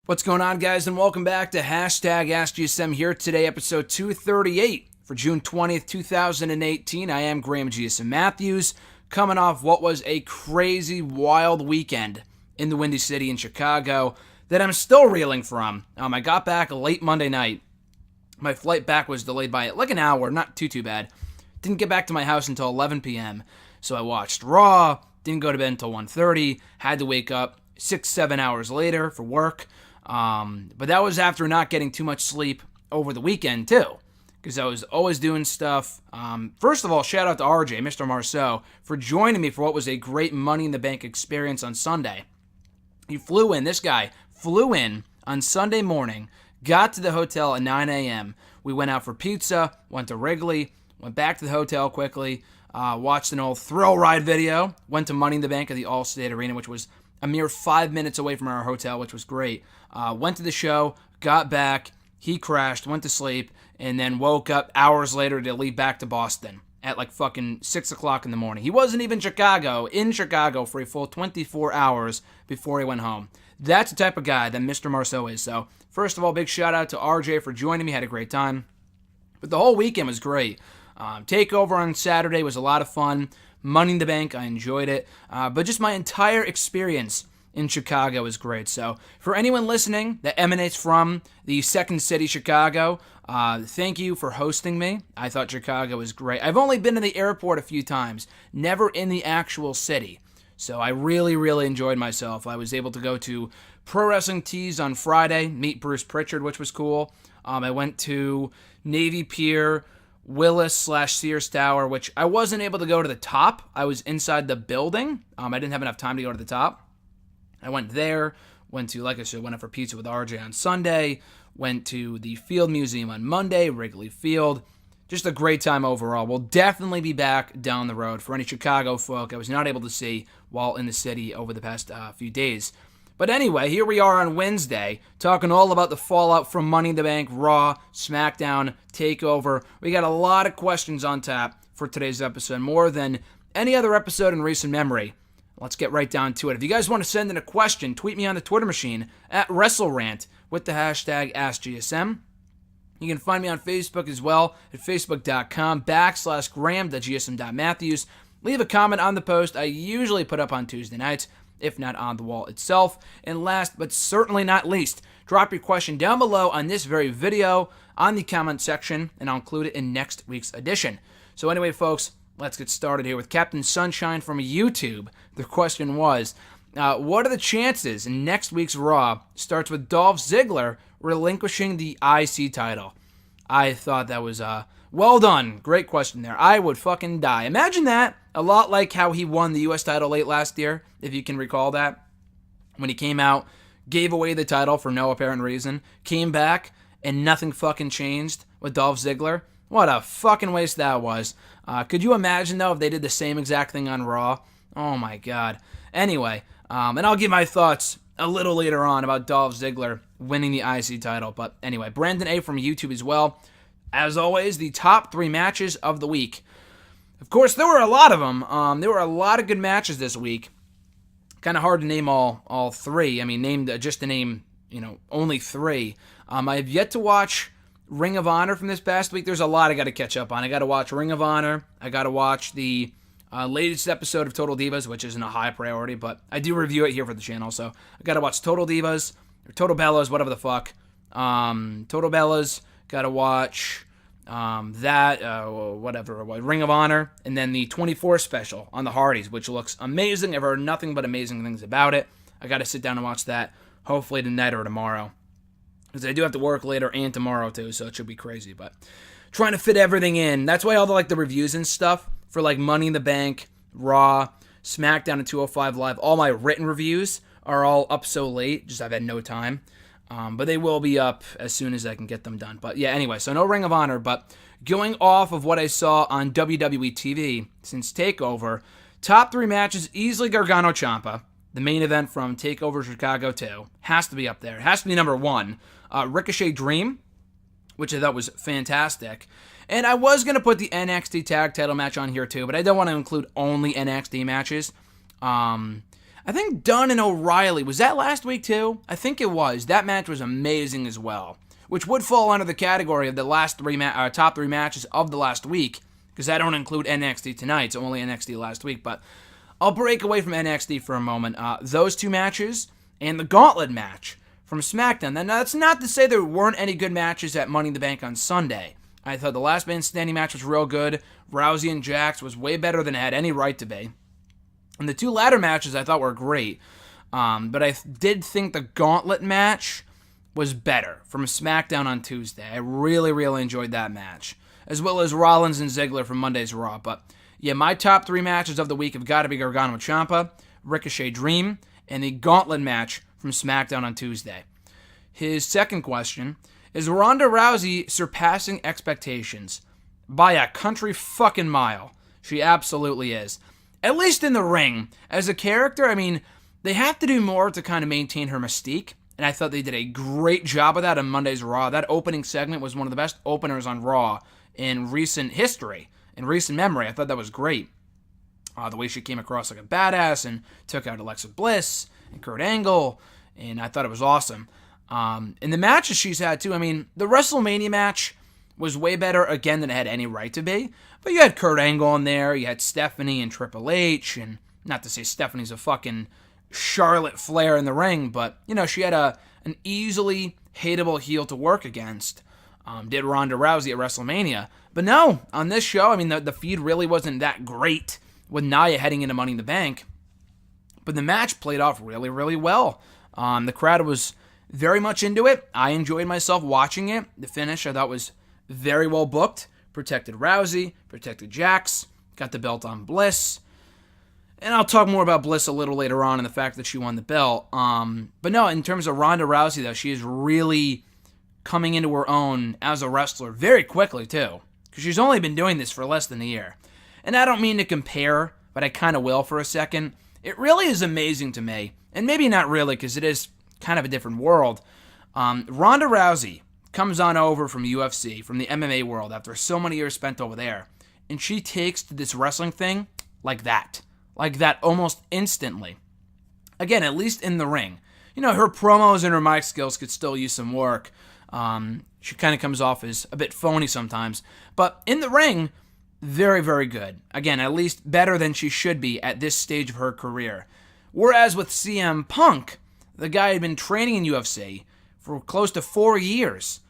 What's going on, guys, and welcome back to hashtag AskGSM here today, episode 238 for June 20th, 2018. I am Graham GSM Matthews, coming off what was a crazy, wild weekend in the Windy City in Chicago that I'm still reeling from. I got back late Monday night. My flight back was delayed by like an hour, not too bad. Didn't get back to my house until 11 p.m., so I watched Raw, didn't go to bed until 1:30, had to wake up 6-7 hours later for work. But that was after not getting too much sleep over the weekend, too, because I was always doing stuff. First of all, shout out to RJ, Mr. Marceau, for joining me for what was a great Money in the Bank experience on Sunday. This guy flew in on Sunday morning, got to the hotel at 9 a.m. We went out for pizza, went to Wrigley, went back to the hotel quickly, watched an old thrill ride video, went to Money in the Bank at the Allstate Arena, which was a mere 5 minutes away from our hotel, which was great. Went to the show, got back, he crashed, went to sleep, and then woke up hours later to leave back to Boston at like fucking 6 o'clock in the morning. He wasn't even in Chicago for a full 24 hours before he went home. That's the type of guy that Mr. Marceau is. So, first of all, big shout out to RJ for joining me. Had a great time. But the whole weekend was great. TakeOver on Saturday was a lot of fun. Money in the Bank, I enjoyed it. But just my entire experience in Chicago is great. So for anyone listening that emanates from the second city, Chicago, thank you for hosting me. I thought Chicago was great. I've only been to the airport a few times, never in the actual city. So I really, really enjoyed myself. I was able to go to Pro Wrestling Tees on Friday, meet Bruce Pritchard, which was cool. I went to Navy Pier, Willis/Sears Tower, which I wasn't able to go to the top. I was inside the building. I didn't have enough time to go to the top. I went there, went out for pizza with RJ on Sunday, went to the Field Museum on Monday, Wrigley Field. Just a great time overall. We'll definitely be back down the road for any Chicago folk I was not able to see while in the city over the past few days. But anyway, here we are on Wednesday, talking all about the fallout from Money in the Bank, Raw, SmackDown, TakeOver. We got a lot of questions on tap for today's episode, more than any other episode in recent memory. Let's get right down to it. If you guys want to send in a question, tweet me on the Twitter machine at WrestleRant with the hashtag AskGSM. You can find me on Facebook as well at facebook.com/Graham.GSM.Matthews. Leave a comment on the post I usually put up on Tuesday nights, if not on the wall itself. And last but certainly not least, drop your question down below on this very video on the comment section, and I'll include it in next week's edition. So anyway, folks, let's get started here with Captain Sunshine from YouTube. The question was, what are the chances in next week's Raw starts with Dolph Ziggler relinquishing the IC title? I thought that was well done. Great question there. I would fucking die. Imagine that. A lot like how he won the U.S. title late last year, if you can recall that. When he came out, gave away the title for no apparent reason, came back, and nothing fucking changed with Dolph Ziggler. What a fucking waste that was. Could you imagine, though, if they did the same exact thing on Raw? Oh, my God. Anyway, and I'll give my thoughts a little later on about Dolph Ziggler winning the IC title. But anyway, Brandon A. from YouTube as well. As always, the top 3 matches of the week. Of course, there were a lot of them. There were a lot of good matches this week. Kind of hard to name all 3. I mean, just to name, only 3. I have yet to watch Ring of Honor from this past week. There's a lot I got to catch up on. I got to watch Ring of Honor. I got to watch the latest episode of Total Divas, which isn't a high priority, but I do review it here for the channel. So I got to watch Total Divas, or Total Bellas, whatever the fuck. Total Bellas. Got to watch Ring of Honor, and then the 24 special on the Hardys, which looks amazing. I've heard nothing but amazing things about it. I got to sit down and watch that, hopefully tonight or tomorrow, because I do have to work later and tomorrow too, so it should be crazy. But trying to fit everything in. That's why all the reviews and stuff for Money in the Bank, Raw, SmackDown, and 205 Live, all my written reviews are all up so late. Just I've had no time. But they will be up as soon as I can get them done. But yeah, anyway, so no Ring of Honor. But going off of what I saw on WWE TV since TakeOver, top 3 matches, easily Gargano Ciampa, the main event from TakeOver Chicago 2. Has to be up there. It has to be number 1. Ricochet Dream, which I thought was fantastic. And I was going to put the NXT tag title match on here too, but I don't want to include only NXT matches. I I think Dunn and O'Reilly, was that last week too? I think it was. That match was amazing as well, which would fall under the category of the last top three matches of the last week, because I don't include NXT tonight. It's only NXT last week, but I'll break away from NXT for a moment. Those two matches and the Gauntlet match from SmackDown. Now, that's not to say there weren't any good matches at Money in the Bank on Sunday. I thought the Last Man Standing match was real good. Rousey and Jax was way better than it had any right to be. And the two ladder matches I thought were great. But I did think the Gauntlet match was better from SmackDown on Tuesday. I really, really enjoyed that match. As well as Rollins and Ziggler from Monday's Raw. But yeah, my top three matches of the week have got to be Gargano and Ciampa, Ricochet Dream, and the Gauntlet match from SmackDown on Tuesday. His second question, is Ronda Rousey surpassing expectations? By a country fucking mile. She absolutely is. At least in the ring. As a character, I mean, they have to do more to kind of maintain her mystique, and I thought they did a great job of that on Monday's Raw. That opening segment was one of the best openers on Raw in recent history, in recent memory. I thought that was great. The way she came across like a badass and took out Alexa Bliss and Kurt Angle, and I thought it was awesome. In the matches she's had too, I mean, the WrestleMania match was way better, again, than it had any right to be. But you had Kurt Angle in there, you had Stephanie and Triple H, and not to say Stephanie's a fucking Charlotte Flair in the ring, but, you know, she had an easily hateable heel to work against. Did Ronda Rousey at WrestleMania. But no, on this show, I mean, the feud really wasn't that great with Nia heading into Money in the Bank. But the match played off really, really well. The crowd was very much into it. I enjoyed myself watching it. The finish, I thought, was very well booked. Protected Rousey, protected Jax, got the belt on Bliss. And I'll talk more about Bliss a little later on and the fact that she won the belt. But no, in terms of Ronda Rousey, though, she is really coming into her own as a wrestler very quickly, too. Because she's only been doing this for less than a year. And I don't mean to compare, but I kind of will for a second. It really is amazing to me, and maybe not really because it is kind of a different world. Ronda Rousey comes on over from UFC, from the MMA world, after so many years spent over there, and she takes to this wrestling thing like that almost instantly. Again, at least in the ring. You know, her promos and her mic skills could still use some work. She kind of comes off as a bit phony sometimes, but in the ring, very, very good. Again, at least better than she should be at this stage of her career. Whereas with CM Punk, the guy had been training in UFC for close to 4 years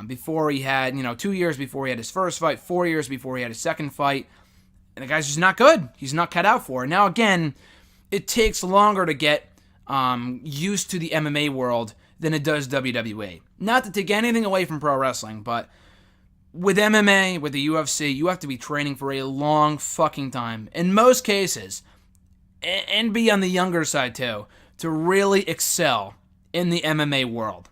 before he had, 2 years before he had his first fight, 4 years before he had his second fight. And the guy's just not good. He's not cut out for it. Now, again, it takes longer to get used to the MMA world than it does WWE. Not to take anything away from pro wrestling, but with MMA, with the UFC, you have to be training for a long fucking time. In most cases, and be on the younger side too, to really excel in the MMA world.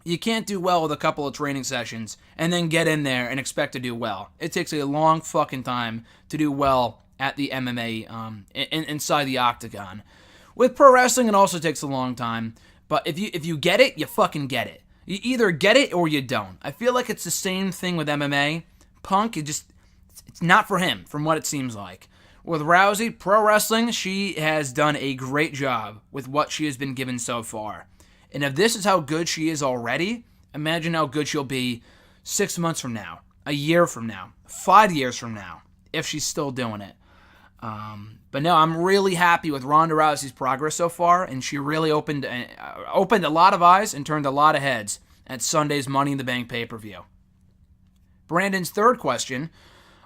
You can't do well with a couple of training sessions and then get in there and expect to do well. It takes a long fucking time to do well at the MMA inside the octagon. With pro wrestling, it also takes a long time. But if you get it, you fucking get it. You either get it or you don't. I feel like it's the same thing with MMA. Punk, it's not for him, from what it seems like. With Rousey, pro wrestling, she has done a great job with what she has been given so far. And if this is how good she is already, imagine how good she'll be 6 months from now, a year from now, 5 years from now, if she's still doing it. But no, I'm really happy with Ronda Rousey's progress so far, and she really opened a lot of eyes and turned a lot of heads at Sunday's Money in the Bank pay-per-view. Brandon's third question,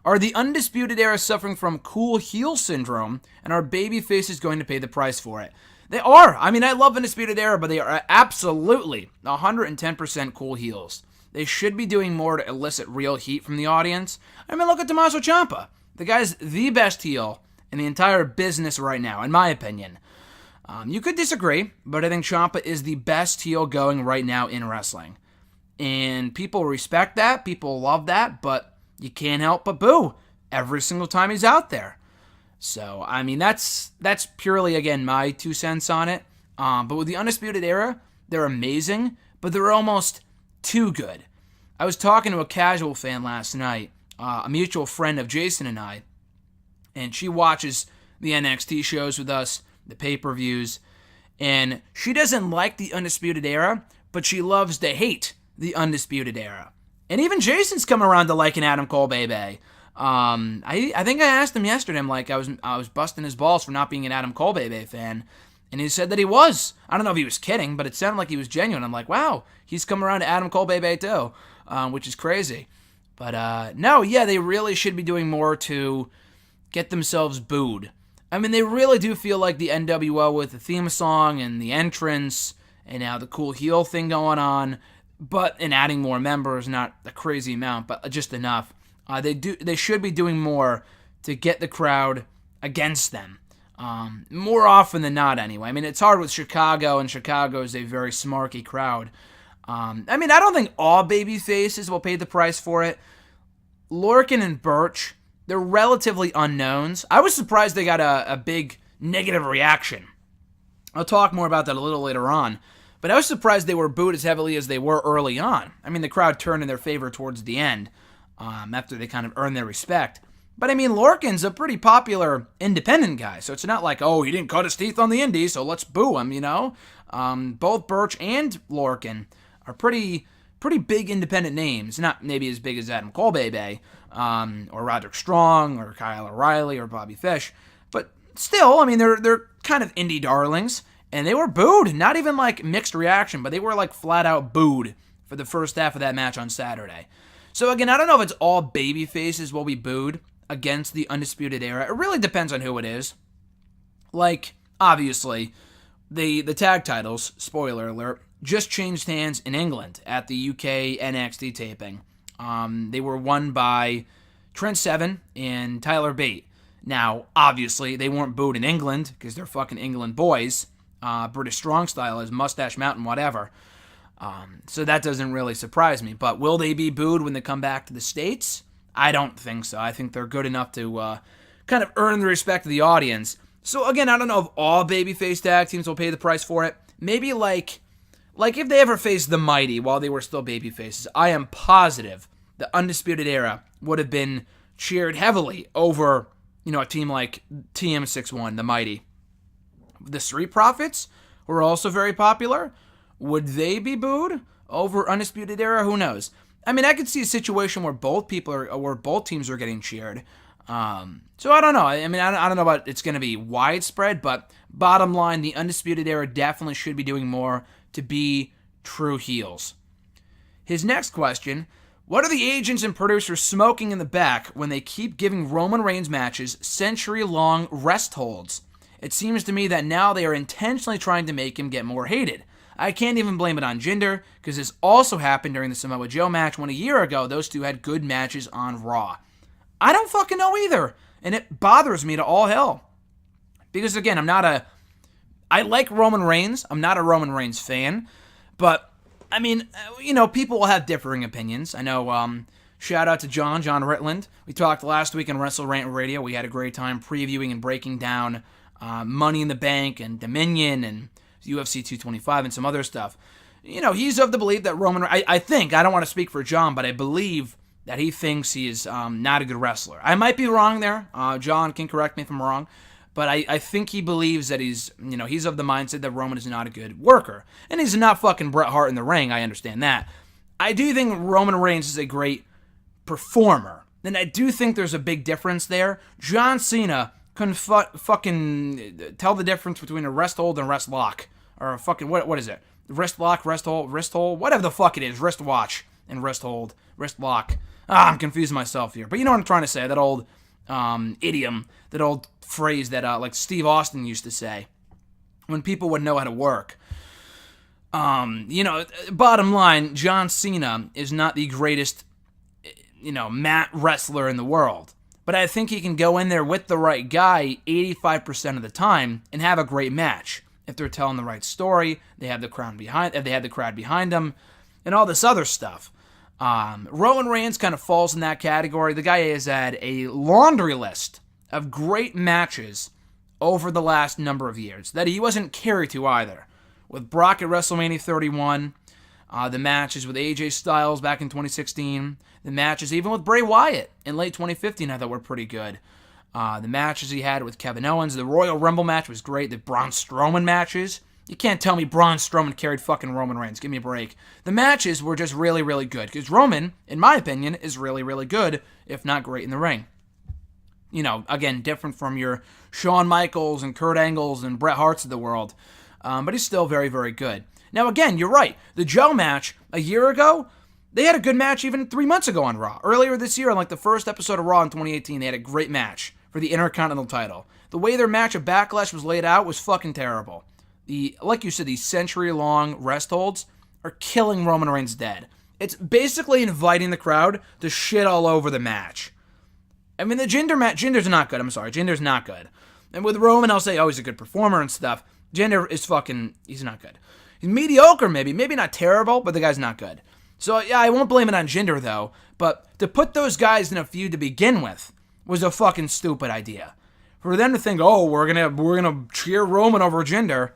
are the Undisputed Era suffering from cool heel syndrome, and are babyfaces going to pay the price for it? They are. I mean, I love Undisputed Era, but they are absolutely 110% cool heels. They should be doing more to elicit real heat from the audience. I mean, look at Tommaso Ciampa. The guy's the best heel in the entire business right now, in my opinion. You could disagree, but I think Ciampa is the best heel going right now in wrestling. And people respect that, people love that, but you can't help but boo every single time he's out there. So, I mean, that's purely, again, my 2 cents on it. But with the Undisputed Era, they're amazing, but they're almost too good. I was talking to a casual fan last night, a mutual friend of Jason and I, and she watches the NXT shows with us, the pay-per-views. And she doesn't like the Undisputed Era, but she loves to hate the Undisputed Era. And even Jason's come around to liking Adam Cole, baby. I think I asked him yesterday. I'm like, I was busting his balls for not being an Adam Cole, baby fan. And he said that he was. I don't know if he was kidding, but it sounded like he was genuine. I'm like, wow, he's come around to Adam Cole, baby, too, which is crazy. But no, yeah, they really should be doing more to get themselves booed. I mean, they really do feel like the NWO with the theme song and the entrance and now the cool heel thing going on, and adding more members, not a crazy amount, but just enough. They should be doing more to get the crowd against them. More often than not, anyway. I mean, it's hard with Chicago, and Chicago is a very smarky crowd. I mean, I don't think all baby faces will pay the price for it. Lorcan and Burch, they're relatively unknowns. I was surprised they got a big negative reaction. I'll talk more about that a little later on. But I was surprised they were booed as heavily as they were early on. I mean, the crowd turned in their favor towards the end, after they kind of earned their respect. But I mean, Lorcan's a pretty popular independent guy, so it's not like, oh, he didn't cut his teeth on the indies, so let's boo him, you know? Both Burch and Lorcan are pretty big independent names. Not maybe as big as Adam Cole, baby, or Roderick Strong, or Kyle O'Reilly, or Bobby Fish. But still, I mean, they're kind of indie darlings, and they were booed. Not even like mixed reaction, but they were like flat out booed for the first half of that match on Saturday. So again, I don't know if it's all baby faces will be booed against the Undisputed Era. It really depends on who it is. Like, obviously, the tag titles, spoiler alert, just changed hands in England at the UK NXT taping. They were won by Trent Seven and Tyler Bate. Now, obviously, they weren't booed in England because they're fucking England boys. British Strong Style is Mustache Mountain, whatever. So that doesn't really surprise me. But will they be booed when they come back to the States? I don't think so. I think they're good enough to kind of earn the respect of the audience. So again, I don't know if all babyface tag teams will pay the price for it. Maybe like if they ever faced the Mighty while they were still babyfaces, I am positive the Undisputed Era would have been cheered heavily over, you know, a team like TM61, the Mighty. The Street Profits were also very popular. Would they be booed over Undisputed Era? Who knows? I mean, I could see a situation where both teams are getting cheered. So I don't know. I mean, I don't know about it's going to be widespread, but bottom line, the Undisputed Era definitely should be doing more to be true heels. His next question: what are the agents and producers smoking in the back when they keep giving Roman Reigns matches century-long rest holds? It seems to me that now they are intentionally trying to make him get more hated. I can't even blame it on Jinder, because this also happened during the Samoa Joe match when a year ago those two had good matches on Raw. I don't fucking know either, and it bothers me to all hell. Because again, I like Roman Reigns. I'm not a Roman Reigns fan, but I mean, you know, people will have differing opinions. I know, shout out to John Ritland. We talked last week on Wrestle Rant Radio. We had a great time previewing and breaking down Money in the Bank and Dominion and UFC 225 and some other stuff. You know, he's of the belief that I don't want to speak for John, but I believe that he thinks he is not a good wrestler. I might be wrong there. John can correct me if I'm wrong. But I think he believes that he's of the mindset that Roman is not a good worker. And he's not fucking Bret Hart in the ring, I understand that. I do think Roman Reigns is a great performer. And I do think there's a big difference there. John Cena couldn't fucking tell the difference between a rest hold and rest lock. Or a fucking, what is it? Wrist lock, wrist hold, whatever the fuck it is. Wrist watch and wrist hold, wrist lock. I'm confusing myself here. But you know what I'm trying to say. That old idiom, that old phrase that like Steve Austin used to say when people would know how to work. Bottom line, John Cena is not the greatest, mat wrestler in the world. But I think he can go in there with the right guy 85% of the time and have a great match. If they're telling the right story, they have the crowd behind them, and all this other stuff. Roman Reigns kind of falls in that category. The guy has had a laundry list of great matches over the last number of years that he wasn't carried to either. With Brock at WrestleMania 31, the matches with AJ Styles back in 2016, the matches even with Bray Wyatt in late 2015 I thought were pretty good. The matches he had with Kevin Owens, the Royal Rumble match was great. The Braun Strowman matches, you can't tell me Braun Strowman carried fucking Roman Reigns. Give me a break. The matches were just really, really good, because Roman, in my opinion, is really, really good, if not great in the ring. You know, again, different from your Shawn Michaels and Kurt Angles and Bret Harts of the world, but he's still very, very good. Now, again, you're right. The Joe match a year ago, they had a good match even 3 months ago on Raw. Earlier this year, on like the first episode of Raw in 2018, they had a great match for the Intercontinental title. The way their match at Backlash was laid out was fucking terrible. Like you said, these century-long rest holds are killing Roman Reigns dead. It's basically inviting the crowd to shit all over the match. I mean, the Jinder's not good. I'm sorry, Jinder's not good. And with Roman, I'll say, oh, he's a good performer and stuff. Jinder is he's not good. He's mediocre, maybe not terrible, but the guy's not good. So, yeah, I won't blame it on Jinder, though. But to put those guys in a feud to begin with was a fucking stupid idea. For them to think, oh, we're gonna cheer Roman over Jinder,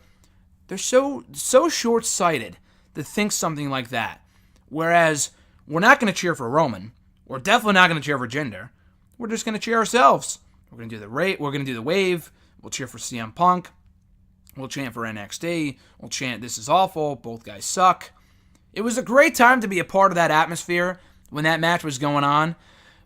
they're so short-sighted to think something like that. Whereas, we're not going to cheer for Roman. We're definitely not going to cheer for Jinder. We're just going to cheer ourselves. We're going to do the wave. We'll cheer for CM Punk. We'll chant for NXT. We'll chant, this is awful. Both guys suck. It was a great time to be a part of that atmosphere when that match was going on.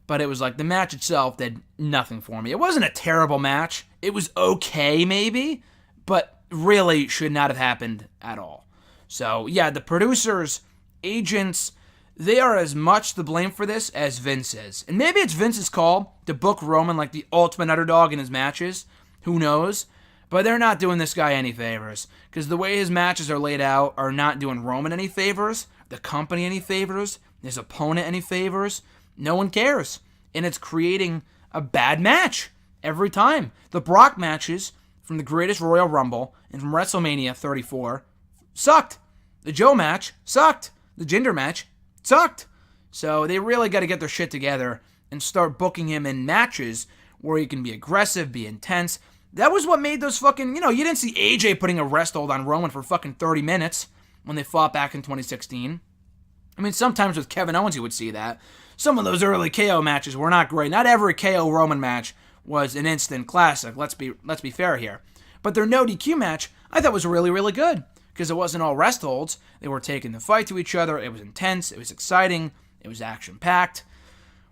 But it was like the match itself did nothing for me. It wasn't a terrible match. It was okay, maybe. But really should not have happened at all. So, yeah, the producers, agents, they are as much to blame for this as Vince is. And maybe it's Vince's call to book Roman like the ultimate underdog in his matches. Who knows? But they're not doing this guy any favors. Because the way his matches are laid out are not doing Roman any favors, the company any favors, his opponent any favors. No one cares. And it's creating a bad match every time. The Brock matches from the Greatest Royal Rumble and from WrestleMania 34 sucked. The Joe match sucked. The Jinder match sucked. So they really got to get their shit together and start booking him in matches where he can be aggressive, be intense. That was what made those fucking, you didn't see AJ putting a rest hold on Roman for fucking 30 minutes when they fought back in 2016. I mean, sometimes with Kevin Owens you would see that. Some of those early KO matches were not great. Not every KO Roman match was an instant classic. Let's be fair here. But their no DQ match, I thought was really, really good. Because it wasn't all rest holds. They were taking the fight to each other. It was intense. It was exciting. It was action-packed.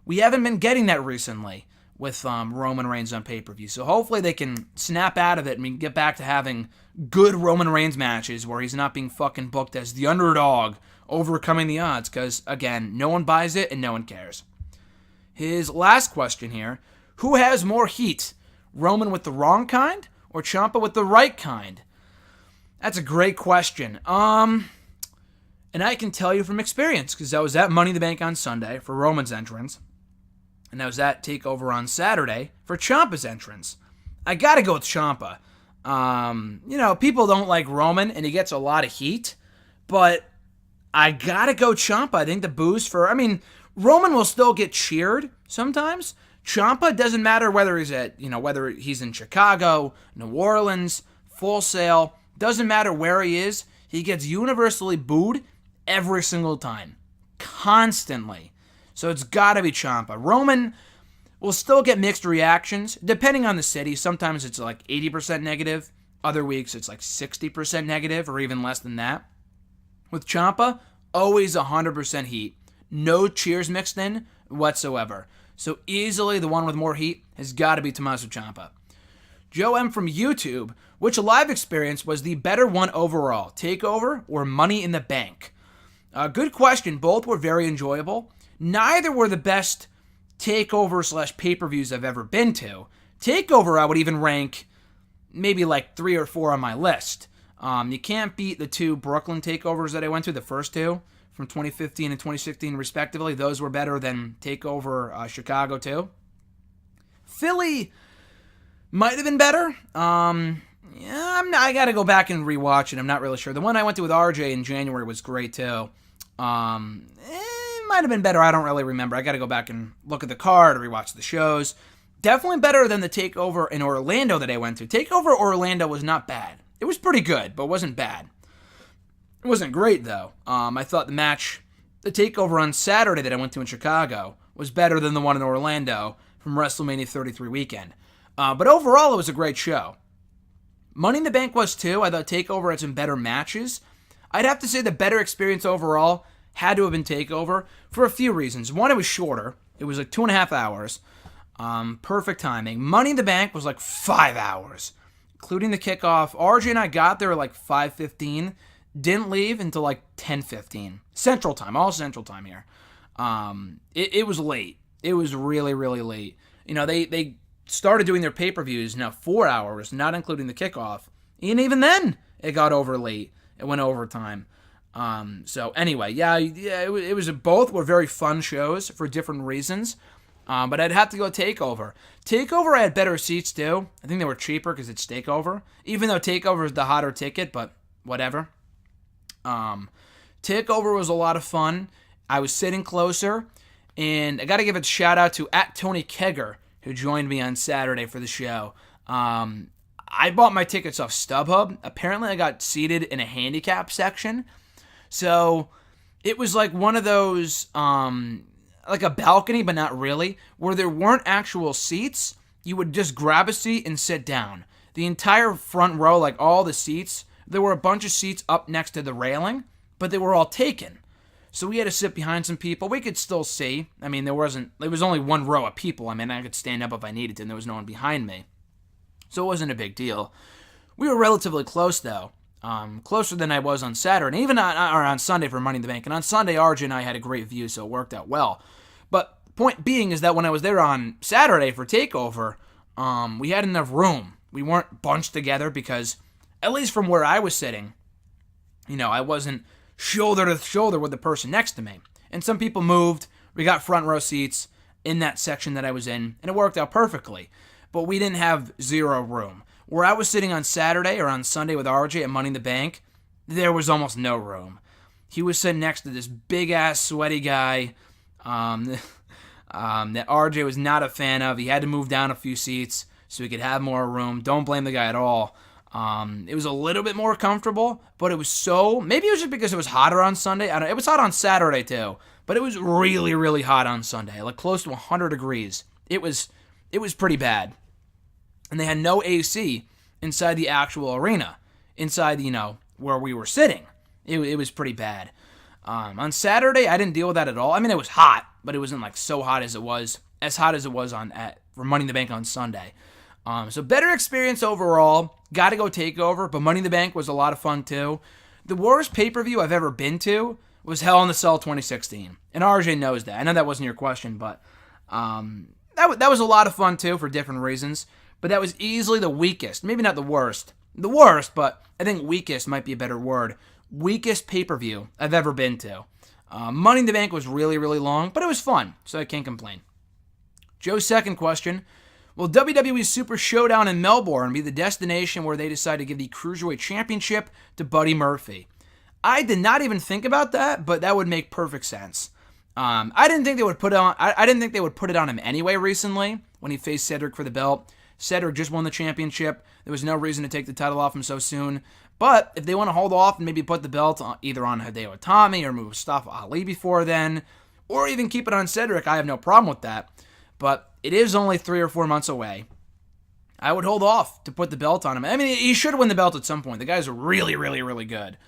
We haven't been getting that recently with Roman Reigns on pay-per-view. So hopefully they can snap out of it and get back to having good Roman Reigns matches where he's not being fucking booked as the underdog, overcoming the odds. Because, again, no one buys it and no one cares. His last question here, who has more heat? Roman with the wrong kind or Ciampa with the right kind? That's a great question. And I can tell you from experience, because I was at Money in the Bank on Sunday for Roman's entrance, and I was at TakeOver on Saturday for Ciampa's entrance. I gotta go with Ciampa. People don't like Roman, and he gets a lot of heat, but I gotta go Ciampa. I think the boost Roman will still get cheered sometimes. Ciampa, doesn't matter whether he's whether he's in Chicago, New Orleans, Full Sail, doesn't matter where he is, he gets universally booed every single time. Constantly. So it's gotta be Ciampa. Roman will still get mixed reactions, depending on the city. Sometimes it's like 80% negative. Other weeks it's like 60% negative, or even less than that. With Ciampa, always 100% heat. No cheers mixed in whatsoever. So easily the one with more heat has got to be Tommaso Ciampa. Joe M. from YouTube, which live experience was the better one overall? TakeOver or Money in the Bank? Good question. Both were very enjoyable. Neither were the best TakeOver / pay-per-views I've ever been to. TakeOver I would even rank maybe like 3 or 4 on my list. You can't beat the 2 Brooklyn TakeOvers that I went to, the first 2, from 2015 and 2016 respectively. Those were better than TakeOver Chicago too. Philly might have been better. I got to go back and rewatch it. I'm not really sure. The one I went to with RJ in January was great too. It might have been better. I don't really remember. I got to go back and look at the card, rewatch the shows. Definitely better than the TakeOver in Orlando that I went to. TakeOver Orlando was not bad. It was pretty good, but wasn't bad. It wasn't great, though. I thought the TakeOver on Saturday that I went to in Chicago, was better than the one in Orlando from WrestleMania 33 weekend. But overall, it was a great show. Money in the Bank was too. I thought TakeOver had some better matches. I'd have to say the better experience overall had to have been TakeOver for a few reasons. One, it was shorter. It was like 2.5 hours. Perfect timing. Money in the Bank was like 5 hours, including the kickoff. RJ and I got there at like 5:15. Didn't leave until like 10:15. Central time, all Central time here. It was late. It was really, really late. You know, they started doing their pay-per-views now 4 hours, not including the kickoff. And even then, it got over late. It went overtime. So anyway, it was both were very fun shows for different reasons. But I'd have to go TakeOver. TakeOver had better seats too. I think they were cheaper because it's TakeOver. Even though TakeOver is the hotter ticket, but whatever. TakeOver was a lot of fun. I was sitting closer, and I got to give a shout out to @TonyKegger, who joined me on Saturday for the show. I bought my tickets off StubHub. Apparently, I got seated in a handicap section. So it was like one of those, like a balcony, but not really, where there weren't actual seats. You would just grab a seat and sit down. The entire front row, like all the seats, there were a bunch of seats up next to the railing, but they were all taken. So we had to sit behind some people. We could still see. I mean, there was only one row of people. I mean, I could stand up if I needed to, and there was no one behind me. So it wasn't a big deal. We were relatively close, though. Closer than I was on Saturday, even on Sunday for Money in the Bank. And on Sunday, RJ and I had a great view, so it worked out well. But point being is that when I was there on Saturday for TakeOver, we had enough room. We weren't bunched together because, at least from where I was sitting, you know, I wasn't shoulder to shoulder with the person next to me. And some people moved. We got front row seats in that section that I was in, and it worked out perfectly. But we didn't have zero room. Where I was sitting on Saturday or on Sunday with RJ at Money in the Bank, there was almost no room. He was sitting next to this big-ass, sweaty guy that RJ was not a fan of. He had to move down a few seats so he could have more room. Don't blame the guy at all. It was a little bit more comfortable, but it was maybe it was just because it was hotter on Sunday. It was hot on Saturday too, but it was really, really hot on Sunday, like close to 100 degrees. It was pretty bad. And they had no AC inside the actual arena, inside, where we were sitting. It was pretty bad. On Saturday, I didn't deal with that at all. I mean, it was hot, but it wasn't like so hot as it was for Money in the Bank on Sunday. So better experience overall. Got to go TakeOver, but Money in the Bank was a lot of fun too. The worst pay-per-view I've ever been to was Hell in a Cell 2016, and RJ knows that. I know that wasn't your question, but that was a lot of fun too for different reasons. But that was easily the weakest, maybe not the worst, but I think weakest might be a better word. Weakest pay-per-view I've ever been to. Money in the Bank was really, really long, but it was fun, so I can't complain. Joe's second question: will WWE Super Showdown in Melbourne be the destination where they decide to give the Cruiserweight Championship to Buddy Murphy? I did not even think about that, but that would make perfect sense. I didn't think they would put it on him anyway recently when he faced Cedric for the belt. Cedric just won the championship. There was no reason to take the title off him so soon. But if they want to hold off and maybe put the belt either on Hideo Itami or Mustafa Ali before then, or even keep it on Cedric, I have no problem with that. But it is only 3 or 4 months away. I would hold off to put the belt on him. I mean, he should win the belt at some point. The guy's really, really, really good.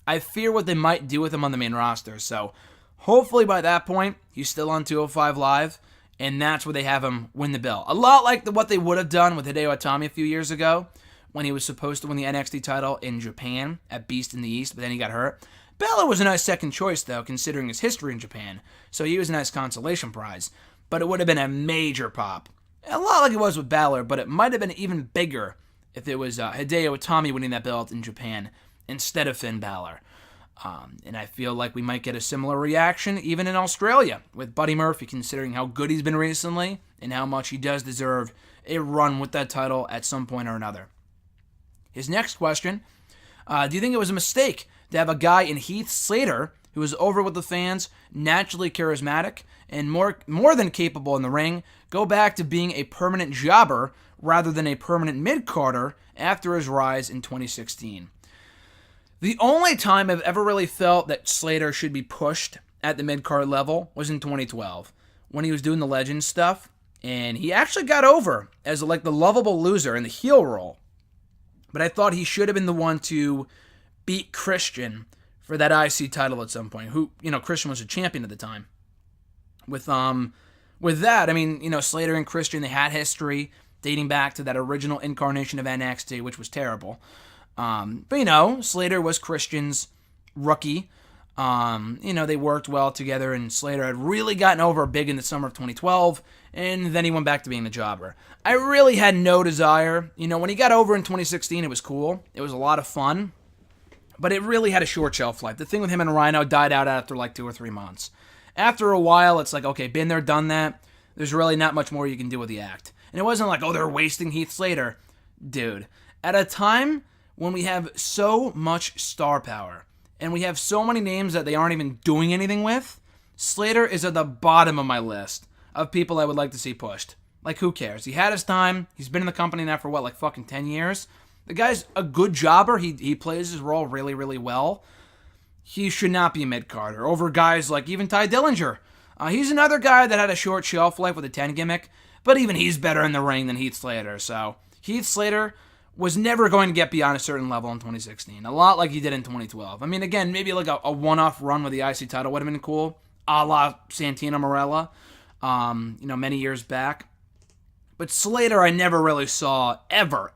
I fear what they might do with him on the main roster. So hopefully by that point, he's still on 205 Live. And that's where they have him win the belt. A lot like what they would have done with Hideo Itami a few years ago when he was supposed to win the NXT title in Japan at Beast in the East, but then he got hurt. Balor was a nice second choice, though, considering his history in Japan. So he was a nice consolation prize. But it would have been a major pop. A lot like it was with Balor, but it might have been even bigger if it was Hideo Itami winning that belt in Japan instead of Finn Balor. And I feel like we might get a similar reaction even in Australia with Buddy Murphy, considering how good he's been recently and how much he does deserve a run with that title at some point or another. His next question, do you think it was a mistake to have a guy in Heath Slater who is over with the fans, naturally charismatic, and more than capable in the ring, go back to being a permanent jobber rather than a permanent mid-carder after his rise in 2016? The only time I've ever really felt that Slater should be pushed at the mid-card level was in 2012, when he was doing the Legends stuff, And he actually got over as like the lovable loser in the heel role. But I thought he should have been the one to beat Christian for that IC title at some point. Who, Christian was a champion at the time. With that, I mean, Slater and Christian, they had history dating back to that original incarnation of NXT, which was terrible. But Slater was Christian's rookie. They worked well together, and Slater had really gotten over big in the summer of 2012, and then he went back to being the jobber. I really had no desire. When he got over in 2016, it was cool. It was a lot of fun, but it really had a short shelf life. The thing with him and Rhino died out after like 2 or 3 months. After a while, it's like, okay, been there, done that. There's really not much more you can do with the act. And it wasn't like, oh, they're wasting Heath Slater. Dude, at a time when we have so much star power, and we have so many names that they aren't even doing anything with, Slater is at the bottom of my list of people I would like to see pushed. Like, who cares? He had his time. He's been in the company now for, like fucking 10 years? The guy's a good jobber. He plays his role really, really well. He should not be a mid-carder over guys like even Ty Dillinger. He's another guy that had a short shelf life with a 10 gimmick, but even he's better in the ring than Heath Slater. So, Heath Slater was never going to get beyond a certain level in 2016. A lot like he did in 2012. I mean, again, maybe like a one-off run with the IC title would have been cool, a la Santino Marella, many years back. But Slater I never really saw ever,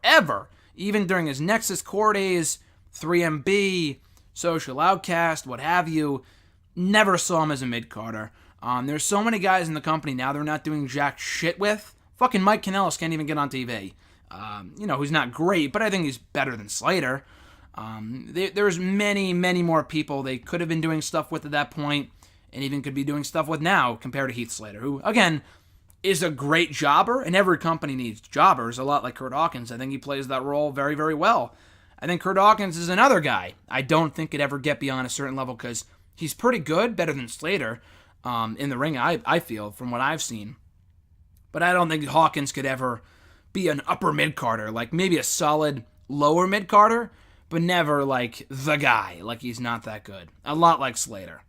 even during his Nexus Core days, 3MB, Social Outcast, what have you, never saw him as a mid-carder. There's so many guys in the company now they're not doing jack shit with. Fucking Mike Kanellis can't even get on TV. Who's not great, but I think he's better than Slater. There's many, many more people they could have been doing stuff with at that point, and even could be doing stuff with now compared to Heath Slater, who, again, is a great jobber, and every company needs jobbers, a lot like Kurt Hawkins. I think he plays that role very, very well. I think Kurt Hawkins is another guy I don't think could ever get beyond a certain level because he's pretty good, better than Slater in the ring, I feel, from what I've seen. But I don't think Hawkins could ever be an upper mid-carder, like maybe a solid lower mid-carder, but never like the guy, like he's not that good. A lot like Slater.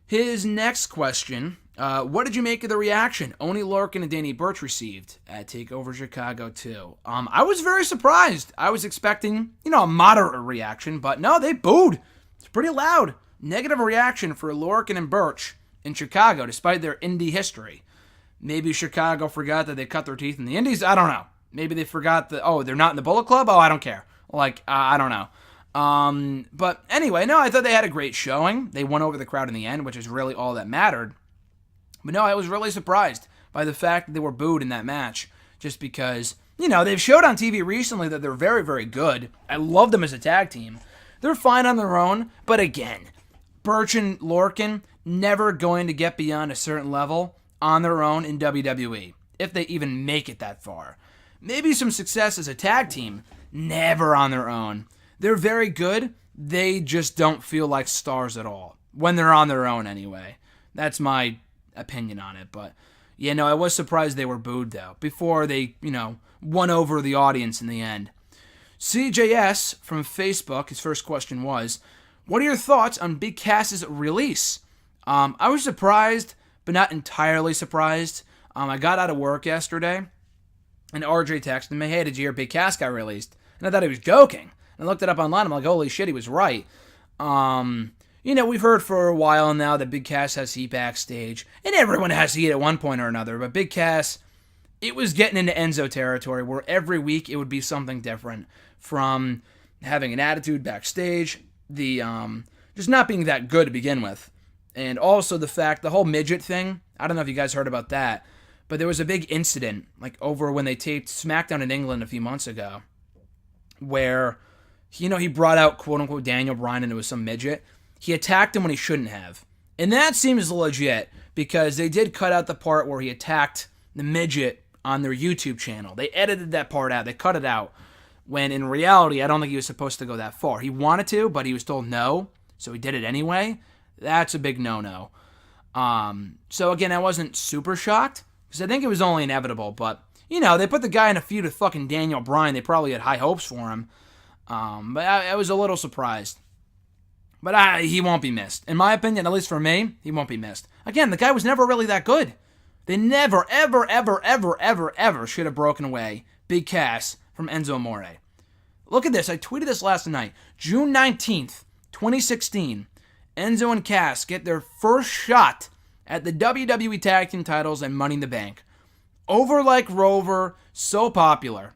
His next question, what did you make of the reaction Oney Lorcan and Danny Burch received at TakeOver Chicago 2? I was very surprised. I was expecting, a moderate reaction, but no, they booed. It's pretty loud. Negative reaction for Lorcan and Burch in Chicago, despite their indie history. Maybe Chicago forgot that they cut their teeth in the indies. I don't know. Maybe they forgot that, they're not in the Bullet Club? I don't care. I don't know. But anyway, no, I thought they had a great showing. They won over the crowd in the end, which is really all that mattered. But no, I was really surprised by the fact that they were booed in that match. Just because, they've showed on TV recently that they're very, very good. I love them as a tag team. They're fine on their own. But again, Burch and Lorcan never going to get beyond a certain level on their own in WWE, if they even make it that far. Maybe some success as a tag team, never on their own. They're very good, they just don't feel like stars at all, when they're on their own anyway. That's my opinion on it, but I was surprised they were booed though, before they, won over the audience in the end. CJS from Facebook, his first question was, what are your thoughts on Big Cass's release? I was surprised, but not entirely surprised. I got out of work yesterday, and RJ texted me, hey, did you hear Big Cass got released? And I thought he was joking. And I looked it up online, I'm like, holy shit, he was right. We've heard for a while now that Big Cass has heat backstage, and everyone has heat at one point or another, but Big Cass, it was getting into Enzo territory, where every week it would be something different, from having an attitude backstage, the just not being that good to begin with. And also the fact, the whole midget thing, I don't know if you guys heard about that, but there was a big incident, like over when they taped SmackDown in England a few months ago, where, he brought out quote-unquote Daniel Bryan and it was some midget. He attacked him when he shouldn't have. And that seems legit, because they did cut out the part where he attacked the midget on their YouTube channel. They edited that part out. They cut it out. When in reality, I don't think he was supposed to go that far. He wanted to, but he was told no, so he did it anyway. That's a big no-no. So again, I wasn't super shocked, because I think it was only inevitable, but, they put the guy in a feud with fucking Daniel Bryan. They probably had high hopes for him. But I was a little surprised. But he won't be missed. In my opinion, at least for me, he won't be missed. Again, the guy was never really that good. They never, ever, ever, ever, ever, ever should have broken away Big Cass from Enzo Amore. Look at this. I tweeted this last night. June 19th, 2016. Enzo and Cass get their first shot at the WWE Tag Team titles and Money in the Bank. Over like Rover, so popular.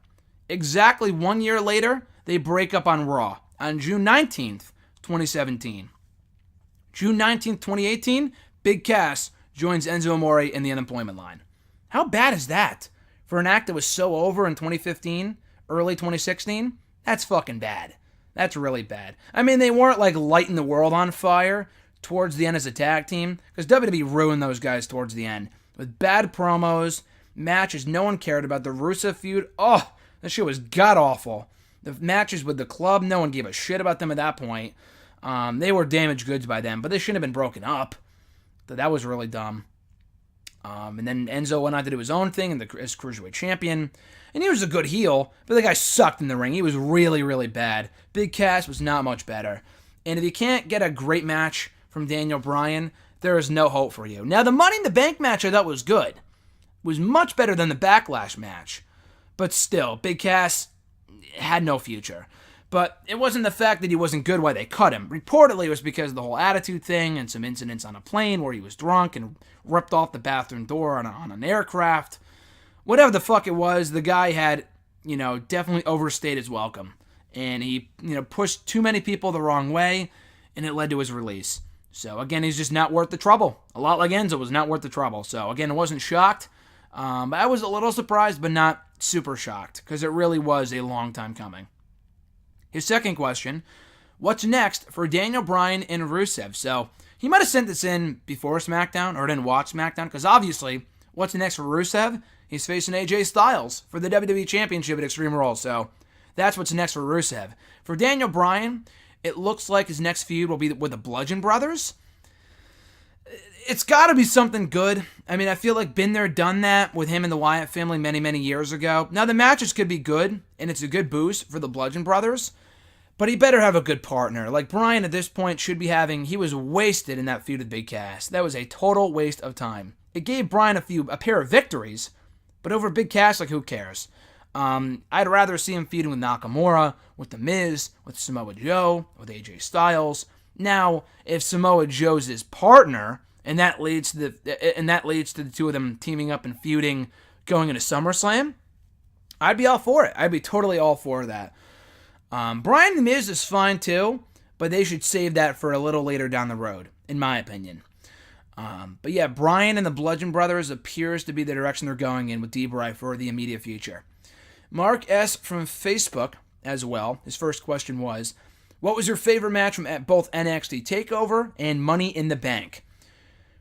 Exactly 1 year later, they break up on Raw on June 19th, 2017. June 19th, 2018, Big Cass joins Enzo Amore in the unemployment line. How bad is that? For an act that was so over in 2015, early 2016, that's fucking bad. That's really bad. I mean, they weren't like lighting the world on fire towards the end as a tag team, because WWE ruined those guys towards the end with bad promos, matches no one cared about. The Rusev feud, oh, that shit was god-awful. The matches with the club, no one gave a shit about them at that point. They were damaged goods by them, but they shouldn't have been broken up. That was really dumb. And then Enzo went on to do his own thing as Cruiserweight Champion. And he was a good heel, but the guy sucked in the ring. He was really, really bad. Big Cass was not much better. And if you can't get a great match from Daniel Bryan, there is no hope for you. Now, the Money in the Bank match I thought was good. It was much better than the Backlash match. But still, Big Cass had no future. But it wasn't the fact that he wasn't good why they cut him. Reportedly, it was because of the whole attitude thing and some incidents on a plane where he was drunk and ripped off the bathroom door on an aircraft. Whatever the fuck it was, the guy had, definitely overstayed his welcome. And he, pushed too many people the wrong way, and it led to his release. So, again, he's just not worth the trouble. A lot like Enzo was not worth the trouble. So, again, I wasn't shocked. But I was a little surprised, but not super shocked, because it really was a long time coming. His second question, what's next for Daniel Bryan and Rusev? So, he might have sent this in before SmackDown, or didn't watch SmackDown, because obviously, what's next for Rusev? He's facing AJ Styles for the WWE Championship at Extreme Rules, so that's what's next for Rusev. For Daniel Bryan, it looks like his next feud will be with the Bludgeon Brothers. It's got to be something good. I mean, I feel like been there, done that with him and the Wyatt family many, many years ago. Now, the matches could be good, and it's a good boost for the Bludgeon Brothers, but he better have a good partner. Like, Bryan at this point should be he was wasted in that feud with Big Cass. That was a total waste of time. It gave Bryan a pair of victories, but over Big Cass, like, who cares? I'd rather see him feuding with Nakamura, with The Miz, with Samoa Joe, with AJ Styles. Now, if Samoa Joe's his partner, and that leads to the two of them teaming up and feuding, going into SummerSlam, I'd be all for it. I'd be totally all for that. Bryan and The Miz is fine too, but they should save that for a little later down the road, in my opinion. But yeah, Bryan and the Bludgeon Brothers appears to be the direction they're going in with D-Bry for the immediate future. Mark S. from Facebook as well, his first question was, what was your favorite match from both NXT TakeOver and Money in the Bank?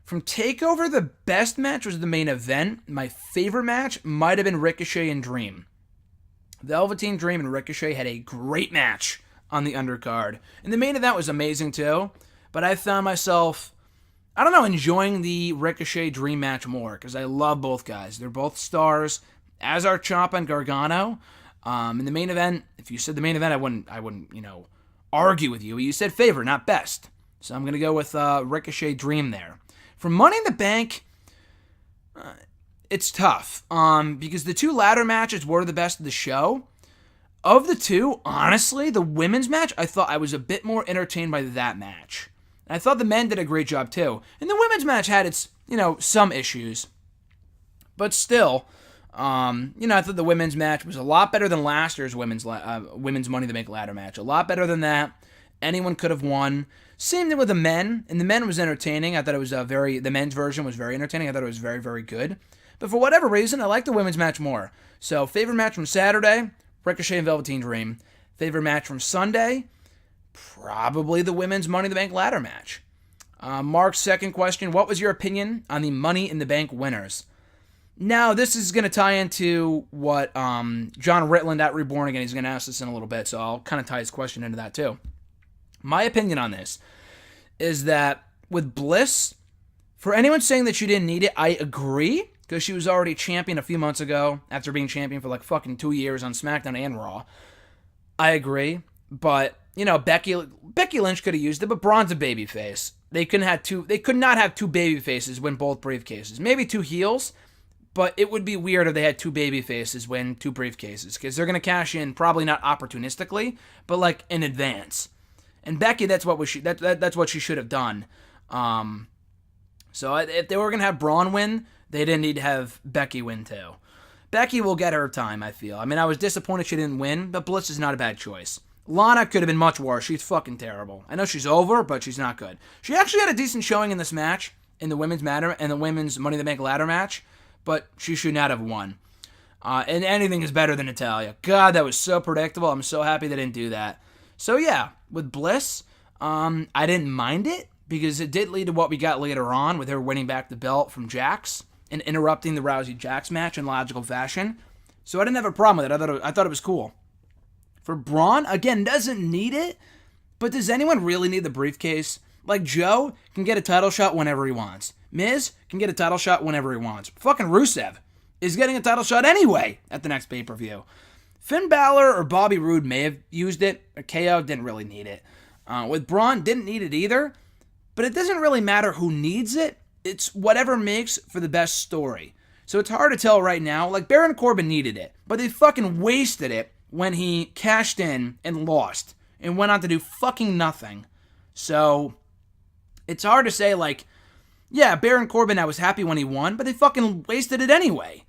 From TakeOver, the best match was the main event. My favorite match might have been Ricochet and Dream. Velveteen Dream and Ricochet had a great match on the undercard. And the main event was amazing too, but I found myself, enjoying the Ricochet Dream match more, because I love both guys. They're both stars, as are Ciampa and Gargano. In the main event, if you said the main event, I wouldn't, argue with you. You said favorite, not best. So I'm going to go with Ricochet Dream there. For Money in the Bank, it's tough, because the two ladder matches were the best of the show. Of the two, honestly, the women's match, I thought I was a bit more entertained by that match. I thought the men did a great job too. And the women's match had its, some issues. But still, I thought the women's match was a lot better than last year's women's Money in the Bank ladder match. A lot better than that. Anyone could have won. Same thing with the men. And the men was entertaining. I thought it was the men's version was very entertaining. I thought it was very, very good. But for whatever reason, I like the women's match more. So, favorite match from Saturday, Ricochet and Velveteen Dream. Favorite match from Sunday, probably the women's Money in the Bank ladder match. Mark's second question, what was your opinion on the Money in the Bank winners? Now, this is going to tie into what John Ritland at Reborn Again, he's going to ask this in a little bit, so I'll kind of tie his question into that too. My opinion on this is that with Bliss, for anyone saying that she didn't need it, I agree, because she was already champion a few months ago after being champion for like fucking 2 years on SmackDown and Raw. I agree, but, Becky Lynch could have used it, but Braun's a babyface. they could not have two baby faces win both briefcases. Maybe two heels, but it would be weird if they had two baby faces win two briefcases, because they're going to cash in probably not opportunistically, but like in advance. And Becky, that's what she should have done. So if they were going to have Braun win, they didn't need to have Becky win too. Becky will get her time, I feel. I mean, I was disappointed she didn't win, but Bliss is not a bad choice. Lana could have been much worse. She's fucking terrible. I know she's over, but she's not good. She actually had a decent showing in this match, in the women's Money in the Bank ladder match, but she should not have won. And anything is better than Natalya. God, that was so predictable. I'm so happy they didn't do that. So yeah, with Bliss, I didn't mind it, because it did lead to what we got later on, with her winning back the belt from Jax and interrupting the Rousey-Jax match in logical fashion. So I didn't have a problem with it. I thought it was cool. For Braun, again, doesn't need it, but does anyone really need the briefcase? Like, Joe can get a title shot whenever he wants. Miz can get a title shot whenever he wants. Fucking Rusev is getting a title shot anyway at the next pay-per-view. Finn Balor or Bobby Roode may have used it. Or KO didn't really need it. With Braun, didn't need it either. But it doesn't really matter who needs it. It's whatever makes for the best story. So it's hard to tell right now. Like, Baron Corbin needed it, but they fucking wasted it when he cashed in and lost and went on to do fucking nothing. So it's hard to say, like, yeah, Baron Corbin, I was happy when he won, but they fucking wasted it anyway.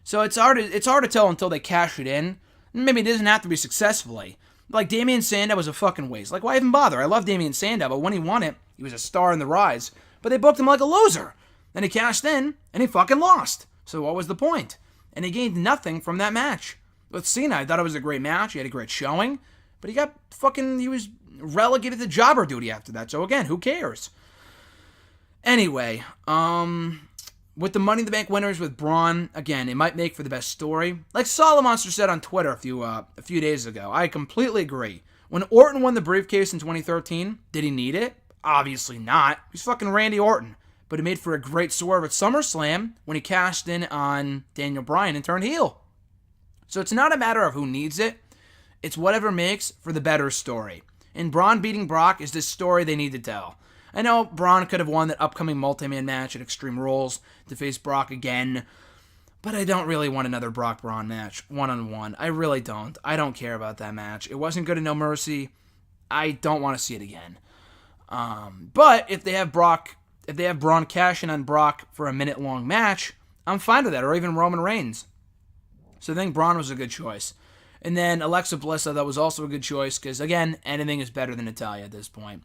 So it's hard to tell until they cash it in. Maybe it doesn't have to be successfully. Like, Damian Sandow was a fucking waste. Like, why even bother? I love Damian Sandow, but when he won it, he was a star in the rise. But they booked him like a loser. Then he cashed in, and he fucking lost. So what was the point? And he gained nothing from that match. With Cena, I thought it was a great match. He had a great showing. But he was relegated to jobber duty after that. So again, who cares? Anyway, with the Money in the Bank winners with Braun, again, it might make for the best story. Like Solomonster said on Twitter a few days ago, I completely agree. When Orton won the briefcase in 2013, did he need it? Obviously not. He's fucking Randy Orton. But it made for a great swerve at SummerSlam when he cashed in on Daniel Bryan and turned heel. So it's not a matter of who needs it. It's whatever makes for the better story. And Braun beating Brock is this story they need to tell. I know Braun could have won that upcoming multi-man match at Extreme Rules to face Brock again, but I don't really want another Brock-Braun match, one-on-one. I really don't. I don't care about that match. It wasn't good at No Mercy. I don't want to see it again. But if they have Braun cash in on Brock for a minute-long match, I'm fine with that, or even Roman Reigns. So I think Braun was a good choice. And then Alexa Bliss, I thought, was also a good choice, because, again, anything is better than Natalya at this point.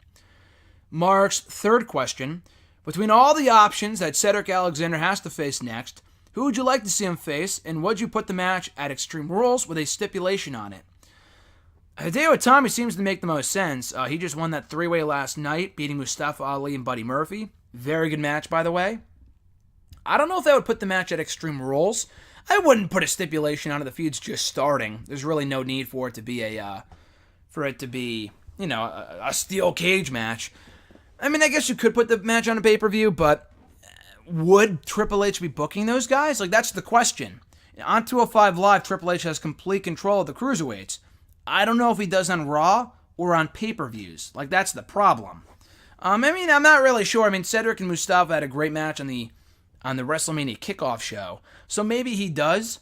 Mark's third question: between all the options that Cedric Alexander has to face next, who would you like to see him face, and would you put the match at Extreme Rules with a stipulation on it? Hideo Itami seems to make the most sense. He just won that three-way last night, beating Mustafa Ali and Buddy Murphy. Very good match, by the way. I don't know if I would put the match at Extreme Rules. I wouldn't put a stipulation on it. The feud's just starting. There's really no need for it to be a steel cage match. I mean, I guess you could put the match on a pay-per-view, but would Triple H be booking those guys? Like, that's the question. On 205 Live, Triple H has complete control of the cruiserweights. I don't know if he does on Raw or on pay-per-views. Like, that's the problem. I'm not really sure. I mean, Cedric and Mustafa had a great match on the WrestleMania kickoff show, so maybe he does.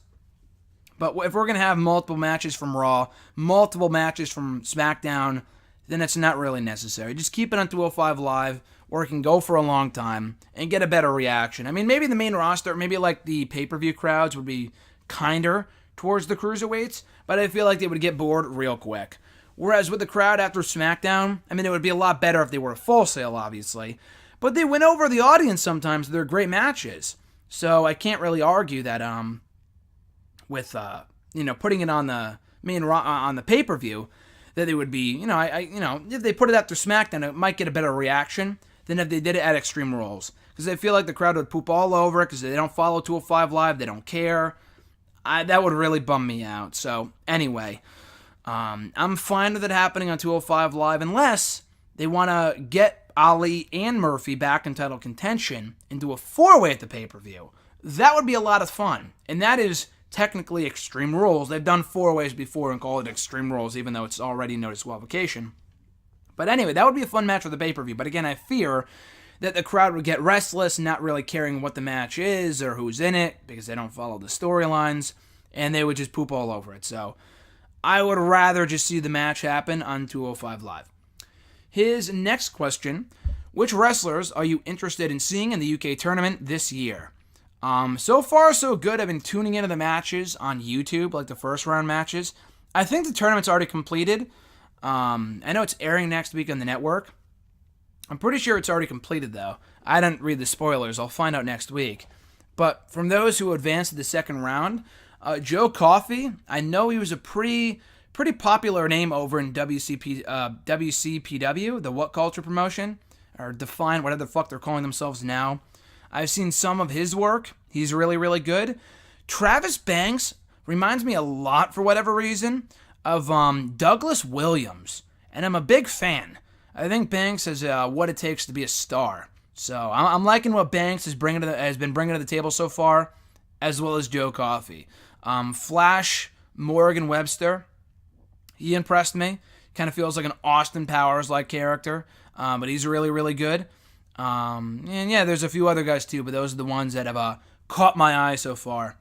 But if we're going to have multiple matches from Raw, multiple matches from SmackDown, then it's not really necessary. Just keep it on 205 Live, where it can go for a long time and get a better reaction. I mean, maybe the main roster, maybe like the pay-per-view crowds would be kinder towards the cruiserweights, but I feel like they would get bored real quick. Whereas with the crowd after SmackDown, I mean, it would be a lot better if they were a Full Sail, obviously. But they win over the audience sometimes. They're great matches. So I can't really argue that with putting it on the on the pay-per-view, that it would be, if they put it after SmackDown, it might get a better reaction than if they did it at Extreme Rules. Because I feel like the crowd would poop all over it because they don't follow 205 Live, they don't care. That would really bum me out. So anyway, I'm fine with it happening on 205 Live unless they want to get Ali and Murphy back in title contention and do a four-way at the pay-per-view. That would be a lot of fun. And that is technically Extreme Rules. They've done four-ways before and called it Extreme Rules, even though it's already no disqualification. But anyway, that would be a fun match for the pay-per-view. But again, I fear that the crowd would get restless, not really caring what the match is or who's in it, because they don't follow the storylines, and they would just poop all over it. So I would rather just see the match happen on 205 Live. His next question: which wrestlers are you interested in seeing in the UK tournament this year? So far, so good. I've been tuning into the matches on YouTube, like the first round matches. I think the tournament's already completed. I know it's airing next week on the network. I'm pretty sure it's already completed, though. I didn't read the spoilers. I'll find out next week. But from those who advanced to the second round, Joe Coffey, I know he was a pretty popular name over in WCPW, the What Culture promotion, or Define, whatever the fuck they're calling themselves now. I've seen some of his work. He's really, really good. Travis Banks reminds me a lot, for whatever reason, of Douglas Williams, and I'm a big fan. I think Banks has what it takes to be a star. So I'm liking what Banks has been bringing to the table so far, as well as Joe Coffey. Flash Morgan Webster, he impressed me. Kind of feels like an Austin Powers-like character, but he's really, really good. And yeah, there's a few other guys too, but those are the ones that have caught my eye so far.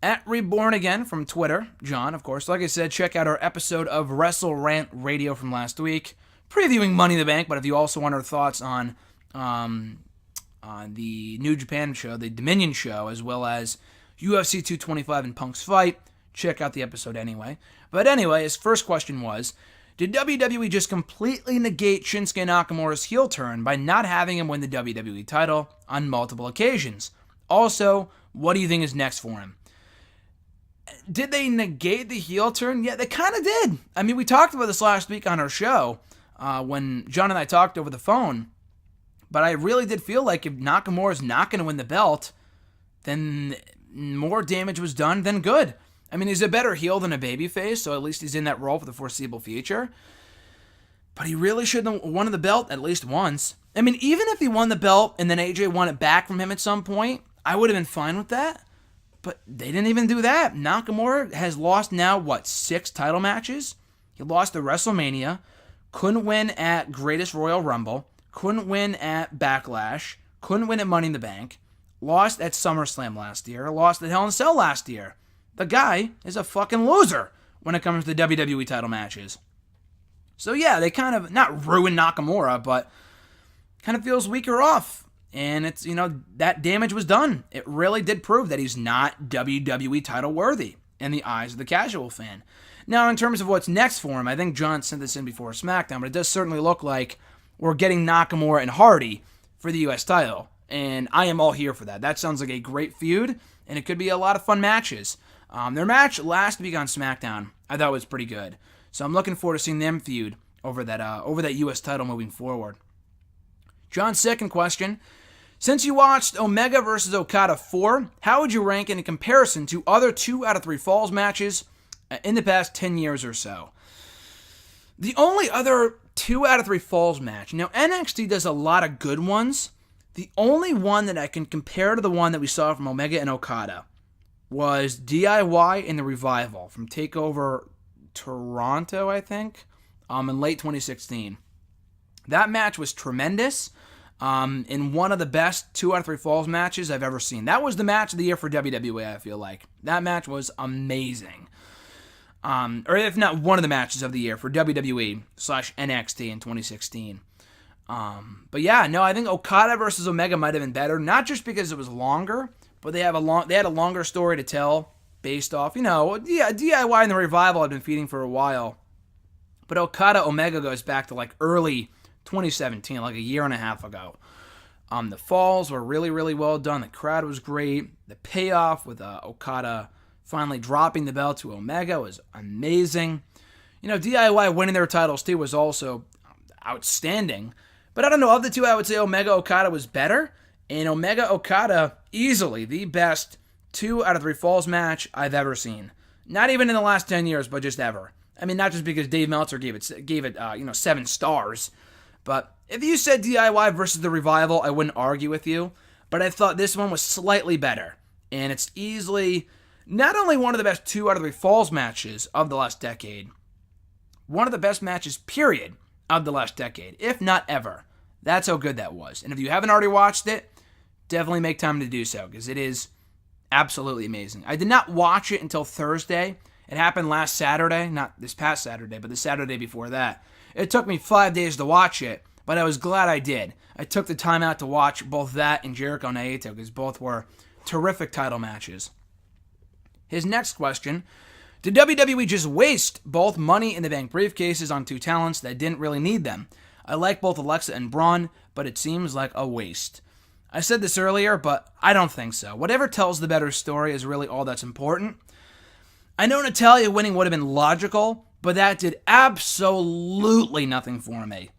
At Reborn Again from Twitter, John, of course. Like I said, check out our episode of Wrestle Rant Radio from last week, previewing Money in the Bank. But if you also want our thoughts on the New Japan show, the Dominion show, as well as UFC 225 and Punk's fight, check out the episode anyway. But anyway, his first question was, did WWE just completely negate Shinsuke Nakamura's heel turn by not having him win the WWE title on multiple occasions? Also, what do you think is next for him? Did they negate the heel turn? Yeah, they kind of did. I mean, we talked about this last week on our show when John and I talked over the phone. But I really did feel like if Nakamura's not going to win the belt, then more damage was done than good. I mean, he's a better heel than a babyface, so at least he's in that role for the foreseeable future. But he really should have won the belt at least once. I mean, even if he won the belt and then AJ won it back from him at some point, I would have been fine with that. But they didn't even do that. Nakamura has lost now, 6 title matches? He lost at WrestleMania, couldn't win at Greatest Royal Rumble, couldn't win at Backlash, couldn't win at Money in the Bank, lost at SummerSlam last year, lost at Hell in a Cell last year. The guy is a fucking loser when it comes to WWE title matches. So yeah, they kind of, not ruined Nakamura, but kind of feels weaker off. And it's, that damage was done. It really did prove that he's not WWE title worthy in the eyes of the casual fan. Now, in terms of what's next for him, I think John sent this in before SmackDown, but it does certainly look like we're getting Nakamura and Hardy for the U.S. title. And I am all here for that. That sounds like a great feud, and it could be a lot of fun matches. Their match last week on SmackDown, I thought was pretty good. So I'm looking forward to seeing them feud over that U.S. title moving forward. John's second question: since you watched Omega vs. Okada 4, how would you rank it in comparison to other 2 out of 3 Falls matches in the past 10 years or so? The only other 2 out of 3 Falls match, now NXT does a lot of good ones. The only one that I can compare to the one that we saw from Omega and Okada was DIY in the Revival from TakeOver Toronto, I think, in late 2016. That match was tremendous. In one of the best 2 out of 3 Falls matches I've ever seen. That was the match of the year for WWE, I feel like. That match was amazing. Or if not one of the matches of the year for WWE/NXT in 2016. But yeah, no, I think Okada versus Omega might have been better, not just because it was longer, but they had a longer story to tell based off, DIY and the Revival had been feeding for a while. But Okada Omega goes back to like early 2017, like a year and a half ago. The falls were really, really well done. The crowd was great. The payoff with Okada finally dropping the belt to Omega was amazing. DIY winning their titles too was also outstanding. But I don't know, of the 2, I would say Omega Okada was better. And Omega Okada, easily the best 2 out of 3 Falls match I've ever seen. Not even in the last 10 years, but just ever. I mean, not just because Dave Meltzer gave it 7 stars. But if you said DIY versus the Revival, I wouldn't argue with you. But I thought this one was slightly better. And it's easily not only one of the best 2 out of 3 Falls matches of the last decade, one of the best matches, period, of the last decade, if not ever. That's how good that was. And if you haven't already watched it, definitely make time to do so, because it is absolutely amazing. I did not watch it until Thursday. It happened last Saturday, not this past Saturday, but the Saturday before that. It took me 5 days to watch it, but I was glad I did. I took the time out to watch both that and Jericho Naito, because both were terrific title matches. His next question: did WWE just waste both Money in the Bank briefcases on two talents that didn't really need them? I like both Alexa and Braun, but it seems like a waste. I said this earlier, but I don't think so. Whatever tells the better story is really all that's important. I know Natalya winning would have been logical, but that did absolutely nothing for me.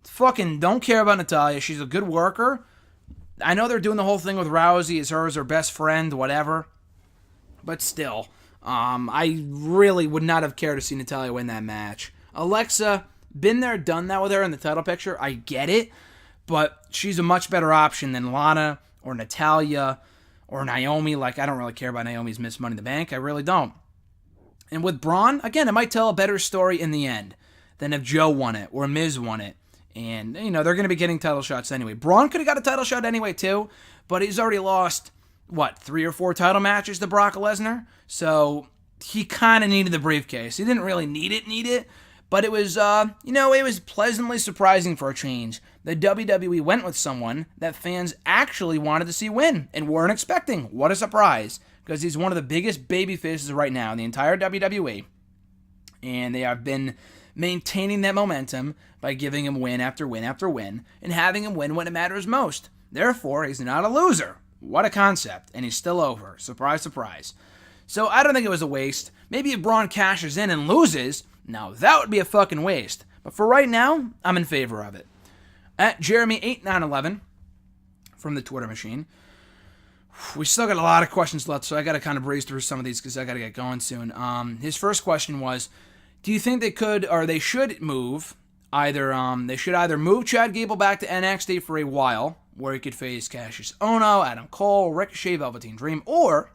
Fucking don't care about Natalya. She's a good worker. I know they're doing the whole thing with Rousey as her best friend, whatever. But still, I really would not have cared to see Natalya win that match. Alexa, been there, done that with her in the title picture. I get it, but she's a much better option than Lana or Natalya or Naomi. Like, I don't really care about Naomi's Miss Money in the Bank. I really don't. And with Braun, again, it might tell a better story in the end than if Joe won it or Miz won it. And, you know, they're going to be getting title shots anyway. Braun could have got a title shot anyway, too, but he's already lost, 3 or 4 title matches to Brock Lesnar? So he kind of needed the briefcase. He didn't really need it, but it was, it was pleasantly surprising for a change that WWE went with someone that fans actually wanted to see win and weren't expecting. What a surprise, because he's one of the biggest baby faces right now in the entire WWE, and they have been maintaining that momentum by giving him win after win after win and having him win when it matters most. Therefore, he's not a loser. What a concept, and he's still over. Surprise, surprise. So I don't think it was a waste. Maybe if Braun cashes in and loses, now that would be a fucking waste. But for right now, I'm in favor of it. At Jeremy8911 from the Twitter machine, we still got a lot of questions left, so I got to kind of breeze through some of these because I got to get going soon. His first question was, do you think they could or they should move they should either move Chad Gable back to NXT for a while, where he could face Cassius Ohno, Adam Cole, Ricochet, Velveteen Dream, or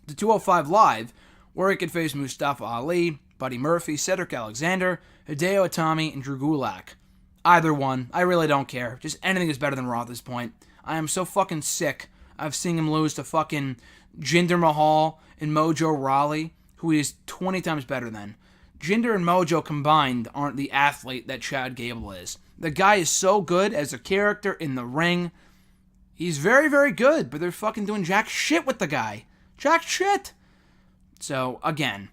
the 205 Live, where he could face Mustafa Ali, Buddy Murphy, Cedric Alexander, Hideo Itami, and Drew Gulak. Either one. I really don't care. Just anything is better than Raw at this point. I am so fucking sick of seeing him lose to fucking Jinder Mahal and Mojo Rawley, who he is 20 times better than. Jinder and Mojo combined aren't the athlete that Chad Gable is. The guy is so good as a character in the ring. He's very, very good, but they're fucking doing jack shit with the guy. Jack shit. So, again,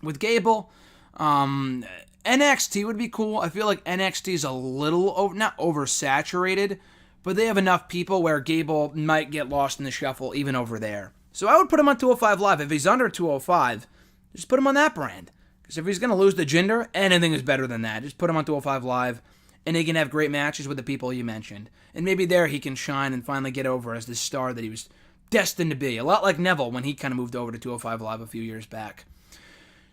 with Gable, NXT would be cool. I feel like NXT is a little, not oversaturated, but they have enough people where Gable might get lost in the shuffle even over there. So I would put him on 205 Live. If he's under 205, just put him on that brand. Because if he's going to lose to Jinder, anything is better than that. Just put him on 205 Live, and he can have great matches with the people you mentioned. And maybe there he can shine and finally get over as the star that he was destined to be. A lot like Neville when he kind of moved over to 205 Live a few years back.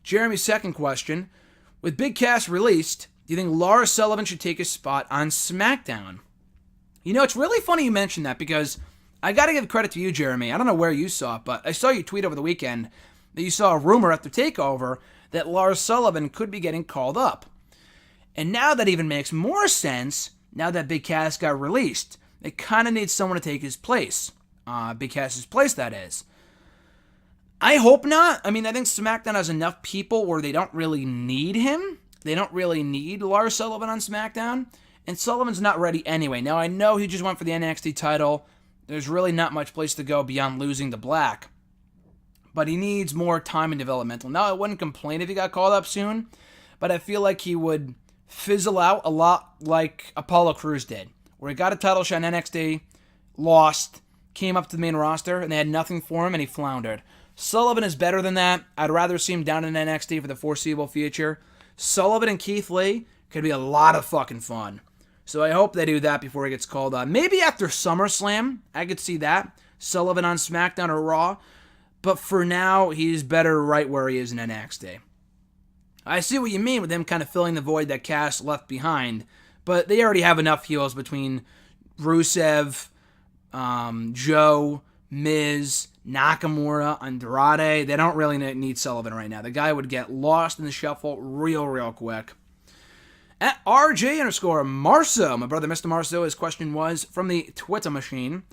Jeremy's second question, with Big Cass released, do you think Lars Sullivan should take his spot on SmackDown? You know, it's really funny you mentioned that because I got to give credit to you, Jeremy. I don't know where you saw it, but I saw you tweet over the weekend that you saw a rumor after TakeOver that Lars Sullivan could be getting called up. And now that even makes more sense now that Big Cass got released. They kind of need someone to take his place. Big Cass's place, that is. I hope not. I mean, I think SmackDown has enough people where they don't really need him. They don't really need Lars Sullivan on SmackDown. And Sullivan's not ready anyway. Now, I know he just went for the NXT title. There's really not much place to go beyond losing to Black. But he needs more time and developmental. Now, I wouldn't complain if he got called up soon, but I feel like he would fizzle out a lot like Apollo Crews did, where he got a title shot in NXT, lost, came up to the main roster, and they had nothing for him, and he floundered. Sullivan is better than that. I'd rather see him down in NXT for the foreseeable future. Sullivan and Keith Lee could be a lot of fucking fun. So I hope they do that before he gets called up. Maybe after SummerSlam, I could see that. Sullivan on SmackDown or Raw. But for now, he's better right where he is in NXT. I see what you mean with him kind of filling the void that Cass left behind. But they already have enough heels between Rusev, Joe, Miz, Nakamura, Andrade. They don't really need Sullivan right now. The guy would get lost in the shuffle real quick. At RJ_Marceau, my brother Mr. Marceau, his question was from the Twitter machine.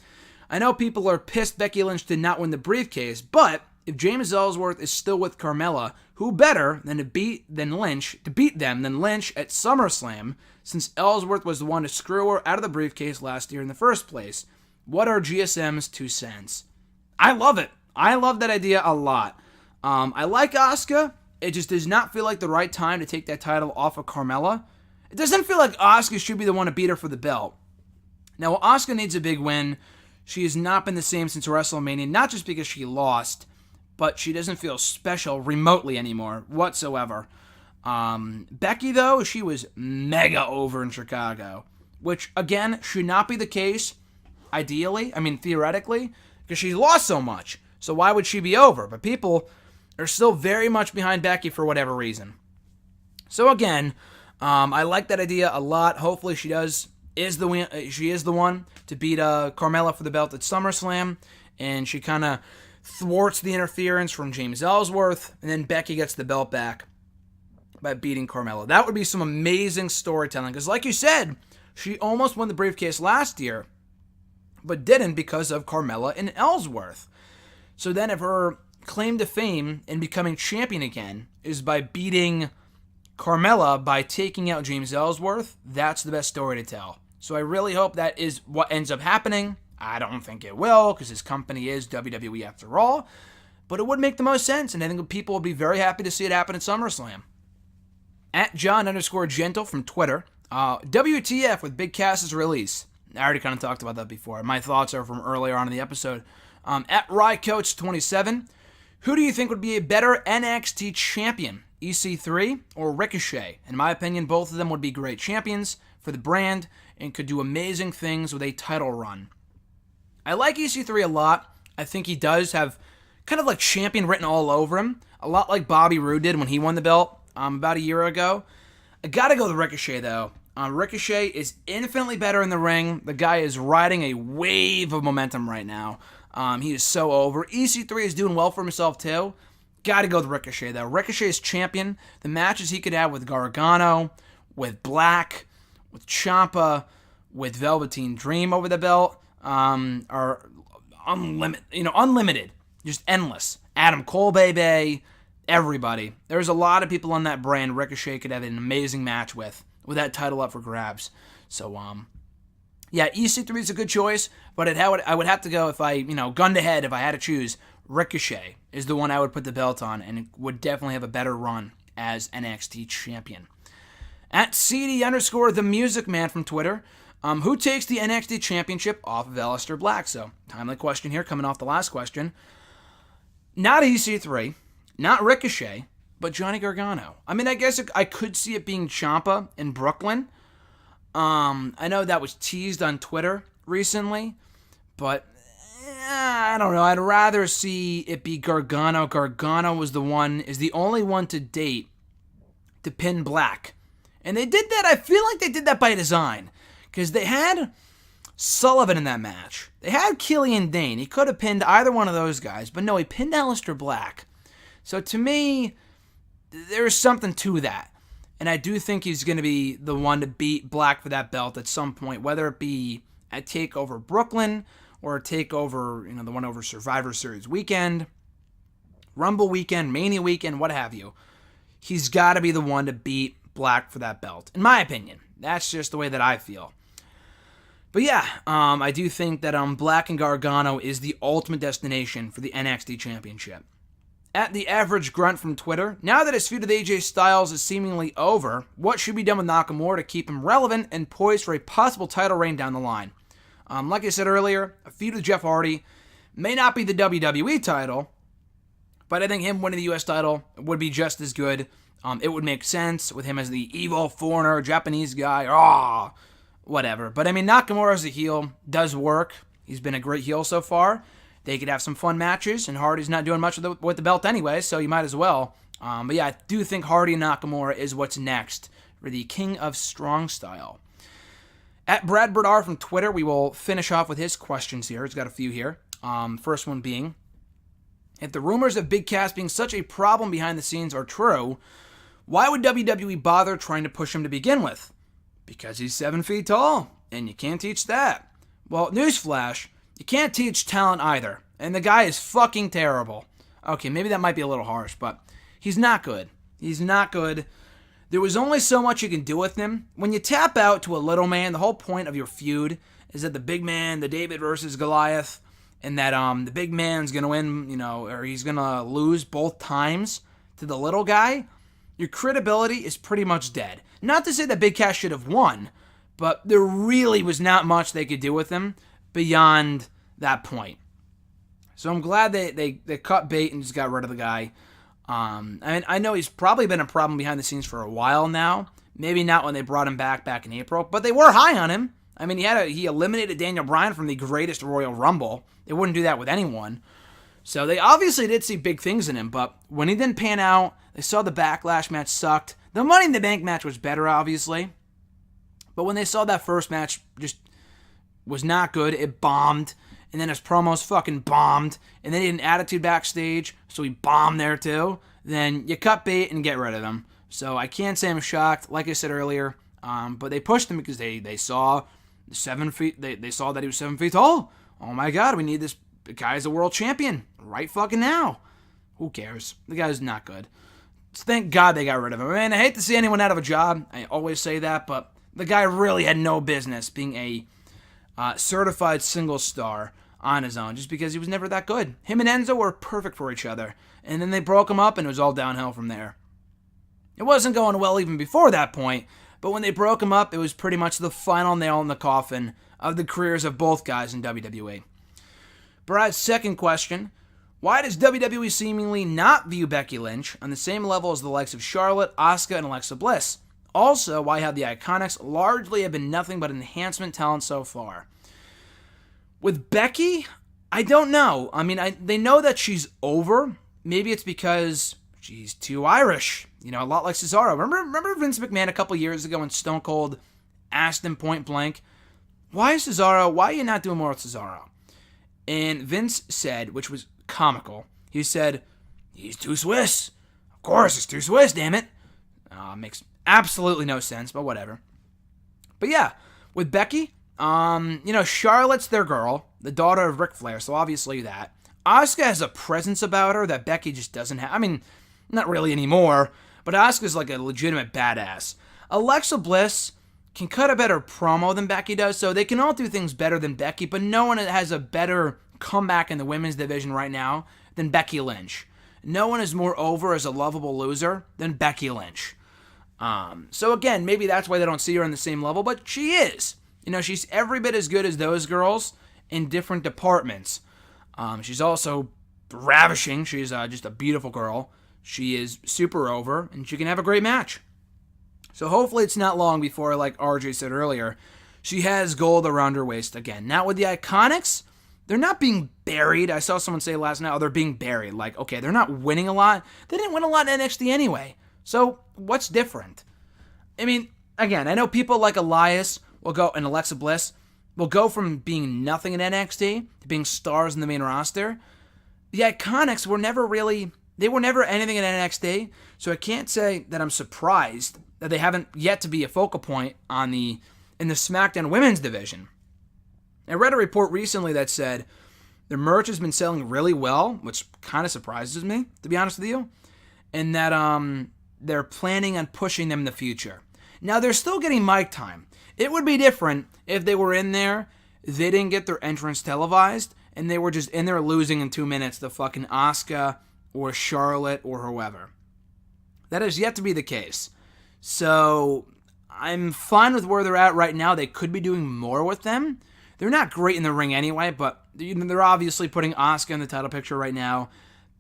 I know people are pissed Becky Lynch did not win the briefcase, but if James Ellsworth is still with Carmella, who better than to beat Lynch at SummerSlam, since Ellsworth was the one to screw her out of the briefcase last year in the first place? What are GSM's 2 cents? I love it. I love that idea a lot. I like Asuka. It just does not feel like the right time to take that title off of Carmella. It doesn't feel like Asuka should be the one to beat her for the belt. Now, Asuka needs a big win. She has not been the same since WrestleMania, not just because she lost, but she doesn't feel special remotely anymore whatsoever. Becky, though, she was mega over in Chicago, which, again, should not be the case, theoretically, because she lost so much. So why would she be over? But people are still very much behind Becky for whatever reason. So again, I like that idea a lot. Hopefully she is the one to beat Carmella for the belt at SummerSlam, and she kind of thwarts the interference from James Ellsworth, and then Becky gets the belt back by beating Carmella. That would be some amazing storytelling, because like you said, she almost won the briefcase last year, but didn't because of Carmella and Ellsworth. So then if her claim to fame in becoming champion again is by beating Carmella by taking out James Ellsworth, that's the best story to tell. So I really hope that is what ends up happening. I don't think it will, because his company is WWE after all, but it would make the most sense, and I think people would be very happy to see it happen at SummerSlam. At John_Gentle from Twitter, WTF with Big Cass's release. I already kind of talked about that before. My thoughts are from earlier on in the episode. At RyCoach27, who do you think would be a better NXT champion, EC3 or Ricochet? In my opinion, both of them would be great champions for the brand and could do amazing things with a title run. I like EC3 a lot. I think he does have kind of like champion written all over him, a lot like Bobby Roode did when he won the belt about a year ago. I gotta go with Ricochet, though. Ricochet is infinitely better in the ring. The guy is riding a wave of momentum right now. He is so over. EC3 is doing well for himself, too. Gotta go with Ricochet, though. Ricochet is champion. The matches he could have with Gargano, with Black, with Ciampa, with Velveteen Dream over the belt are unlimited. Just endless. Adam Cole, baby. Everybody. There's a lot of people on that brand Ricochet could have an amazing match with that title up for grabs. So, yeah, EC3 is a good choice, but I would have to go, if I, gun to head, if I had to choose, Ricochet is the one I would put the belt on, and it would definitely have a better run as NXT champion. At CD_the Music Man from Twitter, who takes the NXT championship off of Aleister Black? So, timely question here, coming off the last question. Not EC3, not Ricochet, but Johnny Gargano. I mean, I guess I could see it being Ciampa in Brooklyn. I know that was teased on Twitter recently, but I don't know. I'd rather see it be Gargano. Gargano is the only one to date to pin Black. And they did that, I feel like they did that by design, because they had Sullivan in that match. They had Killian Dane. He could have pinned either one of those guys, but no, he pinned Aleister Black. So to me, there's something to that. And I do think he's going to be the one to beat Black for that belt at some point, whether it be at TakeOver Brooklyn or TakeOver, the one over Survivor Series weekend, Rumble weekend, Mania weekend, what have you. He's got to be the one to beat Black for that belt, in my opinion. That's just the way that I feel. But yeah, I do think that Black and Gargano is the ultimate destination for the NXT Championship. At the Average Grunt from Twitter, now that his feud with AJ Styles is seemingly over, what should be done with Nakamura to keep him relevant and poised for a possible title reign down the line? Like I said earlier, a feud with Jeff Hardy may not be the WWE title, but I think him winning the US title would be just as good. It would make sense with him as the evil foreigner, Japanese guy, whatever. But I mean, Nakamura as a heel does work. He's been a great heel so far. They could have some fun matches, and Hardy's not doing much with the belt anyway, so you might as well. But yeah, I do think Hardy and Nakamura is what's next for the King of Strong Style. At Brad Bernard from Twitter, we will finish off with his questions here. He's got a few here. First one being, if the rumors of Big Cass being such a problem behind the scenes are true, Why would WWE bother trying to push him to begin with? Because he's 7 feet tall, and you can't teach that. Well, newsflash, you can't teach talent either, and the guy is fucking terrible. Okay, maybe that might be a little harsh, but he's not good. He's not good. There was only so much you can do with him. When you tap out to a little man, the whole point of your feud is that the big man, the David versus Goliath, and that the big man's going to win, or he's going to lose both times to the little guy. Your credibility is pretty much dead. Not to say that Big Cass should have won, but there really was not much they could do with him beyond that point. So I'm glad they cut bait and just got rid of the guy. I know he's probably been a problem behind the scenes for a while now. Maybe not when they brought him back in April, but they were high on him. I mean, he eliminated Daniel Bryan from the greatest Royal Rumble. They wouldn't do that with anyone. So they obviously did see big things in him, but when he didn't pan out, they saw the Backlash match sucked. The Money in the Bank match was better, obviously. But when they saw that first match just was not good, it bombed. And then his promos fucking bombed. And then he had an attitude backstage, so he bombed there too. Then you cut bait and get rid of him. So I can't say I'm shocked, like I said earlier. But they pushed him because they saw 7 feet. They saw that he was 7 feet tall. Oh my God, we need this guy as a world champion right fucking now. Who cares? The guy's not good. So thank God they got rid of him. Man, I hate to see anyone out of a job. I always say that, but the guy really had no business being a certified single star on his own, just because he was never that good. Him and Enzo were perfect for each other, and then they broke him up, and it was all downhill from there. It wasn't going well even before that point, but when they broke him up, it was pretty much the final nail in the coffin of the careers of both guys in WWE. Brad's second question: why does WWE seemingly not view Becky Lynch on the same level as the likes of Charlotte, Asuka, and Alexa Bliss? Also, why have the Iconics largely have been nothing but enhancement talent so far? With Becky, I don't know. I mean, they know that she's over. Maybe it's because she's too Irish. A lot like Cesaro. Remember Vince McMahon a couple years ago when Stone Cold asked him point blank, why are you not doing more with Cesaro? And Vince said, which was comical, he said, he's too Swiss. Of course, he's too Swiss, damn it. Makes absolutely no sense, but whatever. But yeah, with Becky, Charlotte's their girl, the daughter of Ric Flair, so obviously that. Asuka has a presence about her that Becky just doesn't have. I mean, not really anymore, but Asuka's like a legitimate badass. Alexa Bliss can cut a better promo than Becky does, so they can all do things better than Becky, but no one has a better comeback in the women's division right now than Becky Lynch. No one is more over as a lovable loser than Becky Lynch. So again, maybe that's why they don't see her on the same level, but she is. She's every bit as good as those girls in different departments. She's also ravishing. She's just a beautiful girl. She is super over, and she can have a great match. So hopefully it's not long before, like RJ said earlier, she has gold around her waist again. Now with the Iconics, they're not being buried. I saw someone say last night, they're being buried. Like, okay, they're not winning a lot. They didn't win a lot in NXT anyway. So what's different? I mean, again, I know people like Elias and Alexa Bliss will go from being nothing in NXT to being stars in the main roster. The Iconics were never anything in NXT, so I can't say that I'm surprised that they haven't yet to be a focal point in the SmackDown women's division. I read a report recently that said their merch has been selling really well, which kind of surprises me, to be honest with you, and that they're planning on pushing them in the future. Now, they're still getting mic time. It would be different if they were in there, they didn't get their entrance televised, and they were just in there losing in 2 minutes to fucking Asuka or Charlotte or whoever. That is yet to be the case. So, I'm fine with where they're at right now. They could be doing more with them. They're not great in the ring anyway, but they're obviously putting Asuka in the title picture right now.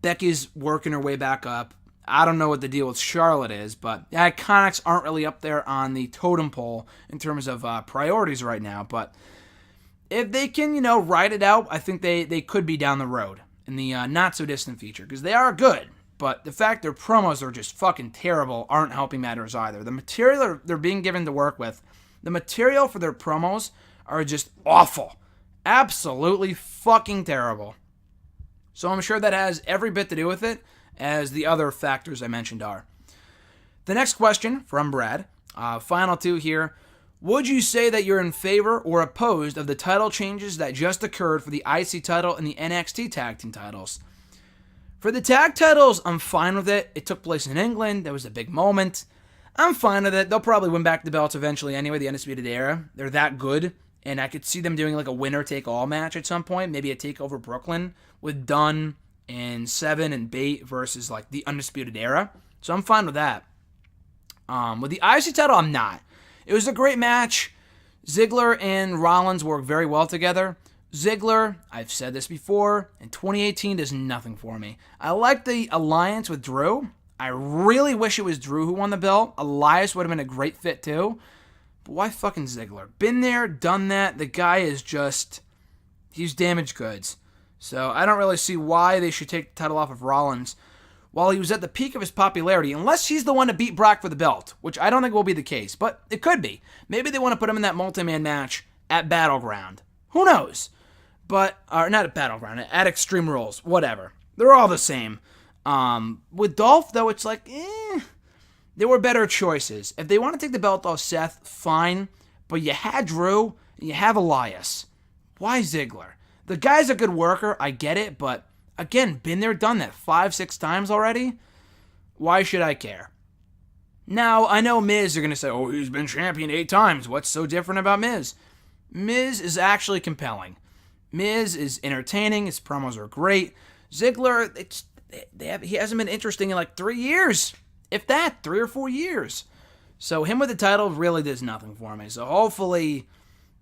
Becky's working her way back up. I don't know what the deal with Charlotte is, but the Iconics aren't really up there on the totem pole in terms of priorities right now. But if they can, ride it out, I think they could be down the road in the not-so-distant future, because they are good. But the fact their promos are just fucking terrible aren't helping matters either. The material they're being given to work with, the material for their promos are just awful. Absolutely fucking terrible. So I'm sure that has every bit to do with it, as the other factors I mentioned are. The next question from Brad, final two here. Would you say that you're in favor or opposed of the title changes that just occurred for the IC title and the NXT tag team titles? For the tag titles, I'm fine with it. It took place in England. That was a big moment. I'm fine with it. They'll probably win back the belts eventually anyway, the Undisputed Era. They're that good. And I could see them doing like a winner-take-all match at some point. Maybe a TakeOver Brooklyn with Dunn and Seven and Bate versus like the Undisputed Era. So I'm fine with that. With the IC title, I'm not. It was a great match. Ziggler and Rollins work very well together. Ziggler, I've said this before, in 2018 does nothing for me. I like the alliance with Drew. I really wish it was Drew who won the belt. Elias would have been a great fit too. But why fucking Ziggler? Been there, done that. The guy is just, he's damaged goods. So I don't really see why they should take the title off of Rollins while he was at the peak of his popularity, unless he's the one to beat Brock for the belt, which I don't think will be the case, but it could be. Maybe they want to put him in that multi-man match at Battleground. Who knows? But, or not at Battleground, at Extreme Rules, whatever. They're all the same. With Dolph, though, it's like, there were better choices. If they want to take the belt off Seth, fine, but you had Drew, and you have Elias. Why Ziggler? The guy's a good worker, I get it, but again, been there, done that 5-6 times already. Why should I care? Now, I know Miz are going to say, oh, he's been champion 8 times. What's so different about Miz? Miz is actually compelling. Miz is entertaining. His promos are great. Ziggler, he hasn't been interesting in like 3 years. If that, 3 or 4 years. So him with the title really does nothing for me. So hopefully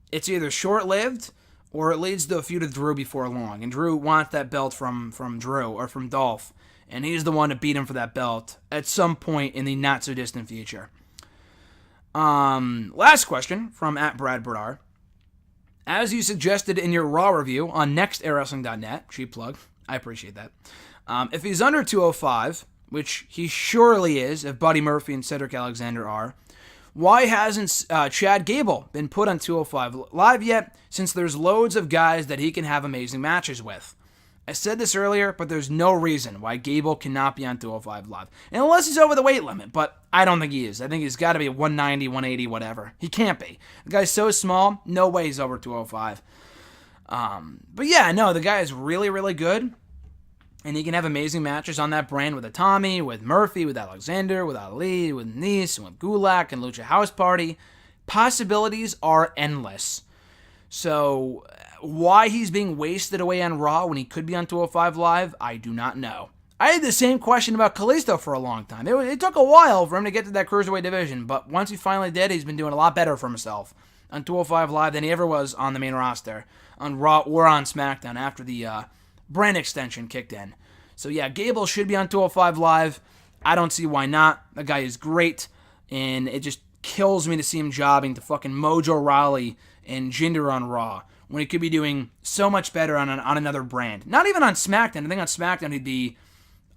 it's either short-lived or it leads to a feud with Drew before long. And Drew wants that belt from Drew or from Dolph. And he's the one to beat him for that belt at some point in the not-so-distant future. Last question from @BradBradar. As you suggested in your Raw review on nextairwrestling.net, cheap plug, I appreciate that. If he's under 205, which he surely is if Buddy Murphy and Cedric Alexander are, why hasn't Chad Gable been put on 205 Live yet, since there's loads of guys that he can have amazing matches with? I said this earlier, but there's no reason why Gable cannot be on 205 Live. Unless he's over the weight limit, but I don't think he is. I think he's got to be 190, 180, whatever. He can't be. The guy's so small, no way he's over 205. But yeah, no, the guy is really, really good. And he can have amazing matches on that brand with Tommy, with Murphy, with Alexander, with Ali, with Nice, and with Gulak and Lucha House Party. Possibilities are endless. So why he's being wasted away on Raw when he could be on 205 Live, I do not know. I had the same question about Kalisto for a long time. It took a while for him to get to that Cruiserweight division, but once he finally did, he's been doing a lot better for himself on 205 Live than he ever was on the main roster, on Raw or on SmackDown after the brand extension kicked in. So yeah, Gable should be on 205 Live. I don't see why not. The guy is great, and it just kills me to see him jobbing to fucking Mojo Rawley and Jinder on Raw, when he could be doing so much better on another brand. Not even on SmackDown. I think on SmackDown he'd be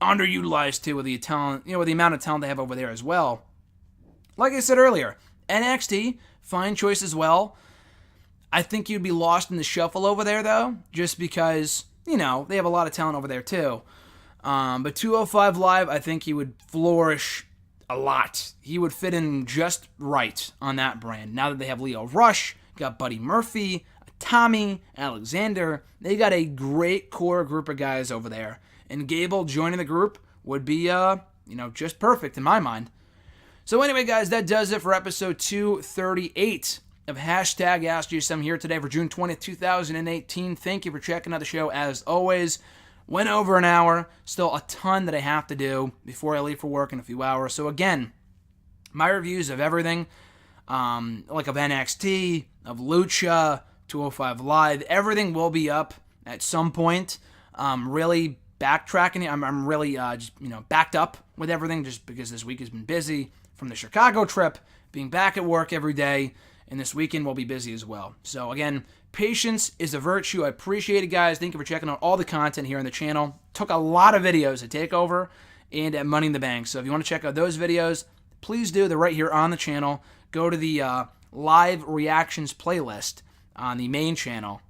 underutilized too with the talent, with the amount of talent they have over there as well. Like I said earlier, NXT, fine choice as well. I think you'd be lost in the shuffle over there though, just because, they have a lot of talent over there too. But 205 Live, I think he would flourish a lot. He would fit in just right on that brand. Now that they have Leo Rush, got Buddy Murphy, Tommy, Alexander, they got a great core group of guys over there. And Gable joining the group would be, just perfect in my mind. So anyway, guys, that does it for episode 238 of Hashtag Ask You Some here today for June 20th, 2018. Thank you for checking out the show as always. Went over an hour. Still a ton that I have to do before I leave for work in a few hours. So again, my reviews of everything, like of NXT, of Lucha, 205 Live, everything will be up at some point. Really backtracking. I'm really backed up with everything just because this week has been busy from the Chicago trip, being back at work every day, and this weekend will be busy as well. So again, patience is a virtue. I appreciate it, guys. Thank you for checking out all the content here on the channel. Took a lot of videos at TakeOver and at Money in the Bank. So if you want to check out those videos, please do. They're right here on the channel. Go to the live reactions playlist on the main channel,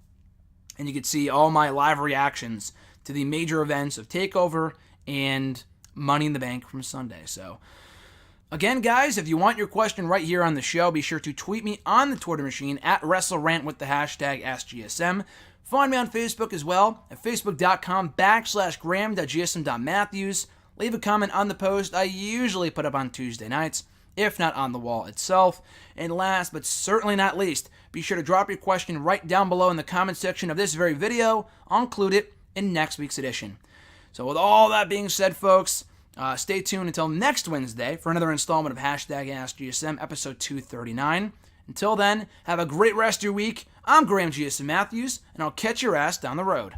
and you can see all my live reactions to the major events of TakeOver and Money in the Bank from Sunday. So Again, guys, if you want your question right here on the show, be sure to tweet me on the Twitter machine at WrestleRant with the hashtag AskGSM. Find me on Facebook as well at facebook.com/graham.gsm.matthews. Leave a comment on the post I usually put up on Tuesday nights, if not on the wall itself. And last but certainly not least, be sure to drop your question right down below in the comment section of this very video. I'll include it in next week's edition. So with all that being said, folks, stay tuned until next Wednesday for another installment of hashtag AskGSM, episode 239. Until then, have a great rest of your week. I'm Graham GSM Matthews, and I'll catch your ass down the road.